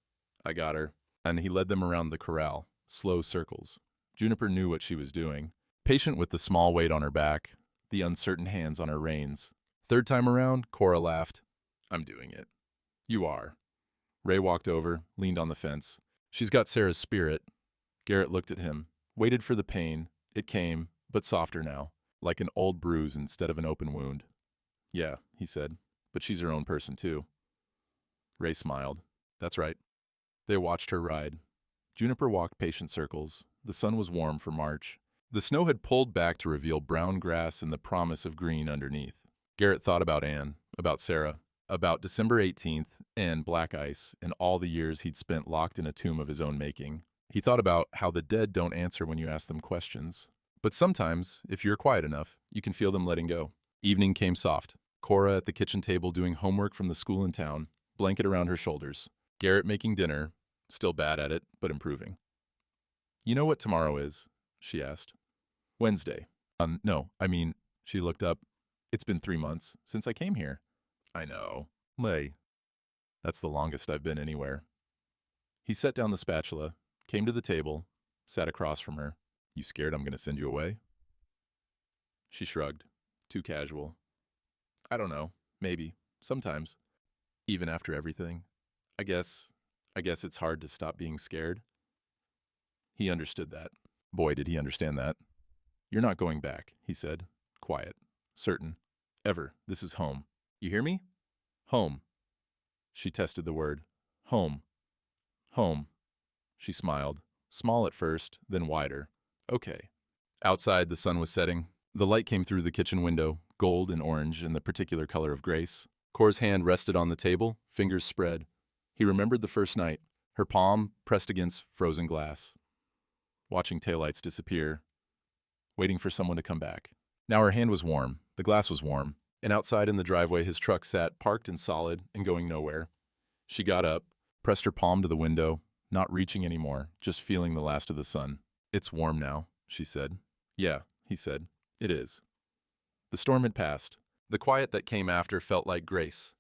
"I got her." And he led them around the corral, slow circles. Juniper knew what she was doing. Patient with the small weight on her back, the uncertain hands on her reins. Third time around, Cora laughed. "I'm doing it." "You are." Ray walked over, leaned on the fence. "She's got Sarah's spirit." Garrett looked at him, waited for the pain. It came, but softer now, like an old bruise instead of an open wound. "Yeah," he said, "but she's her own person too." Ray smiled. "That's right." They watched her ride. Juniper walked patient circles. The sun was warm for March. The snow had pulled back to reveal brown grass and the promise of green underneath. Garrett thought about Ann, about Sarah, about December 18th and black ice and all the years he'd spent locked in a tomb of his own making. He thought about how the dead don't answer when you ask them questions. But sometimes, if you're quiet enough, you can feel them letting go. Evening came soft. Cora at the kitchen table doing homework from the school in town, blanket around her shoulders. Garrett making dinner, still bad at it, but improving. "You know what tomorrow is?" she asked. "Wednesday." No, I mean," she looked up. "It's been 3 months since I came here." "I know." "Lay. That's the longest I've been anywhere." He set down the spatula, came to the table, sat across from her. "You scared I'm going to send you away?" She shrugged, too casual. "I don't know. Maybe. Sometimes. Even after everything. I guess it's hard to stop being scared." He understood that. Boy, did he understand that. "You're not going back," he said, quiet, certain. "Ever. This is home. You hear me? Home." She tested the word. "Home. Home." She smiled, small at first, then wider. "Okay." Outside, the sun was setting. The light came through the kitchen window, gold and orange and the particular color of grace. Cora's hand rested on the table, fingers spread. He remembered the first night, her palm pressed against frozen glass. Watching taillights disappear, waiting for someone to come back. Now her hand was warm, the glass was warm, and outside in the driveway his truck sat parked and solid and going nowhere. She got up, pressed her palm to the window, not reaching anymore, just feeling the last of the sun. "It's warm now," she said. "Yeah," he said. "It is." The storm had passed. The quiet that came after felt like grace.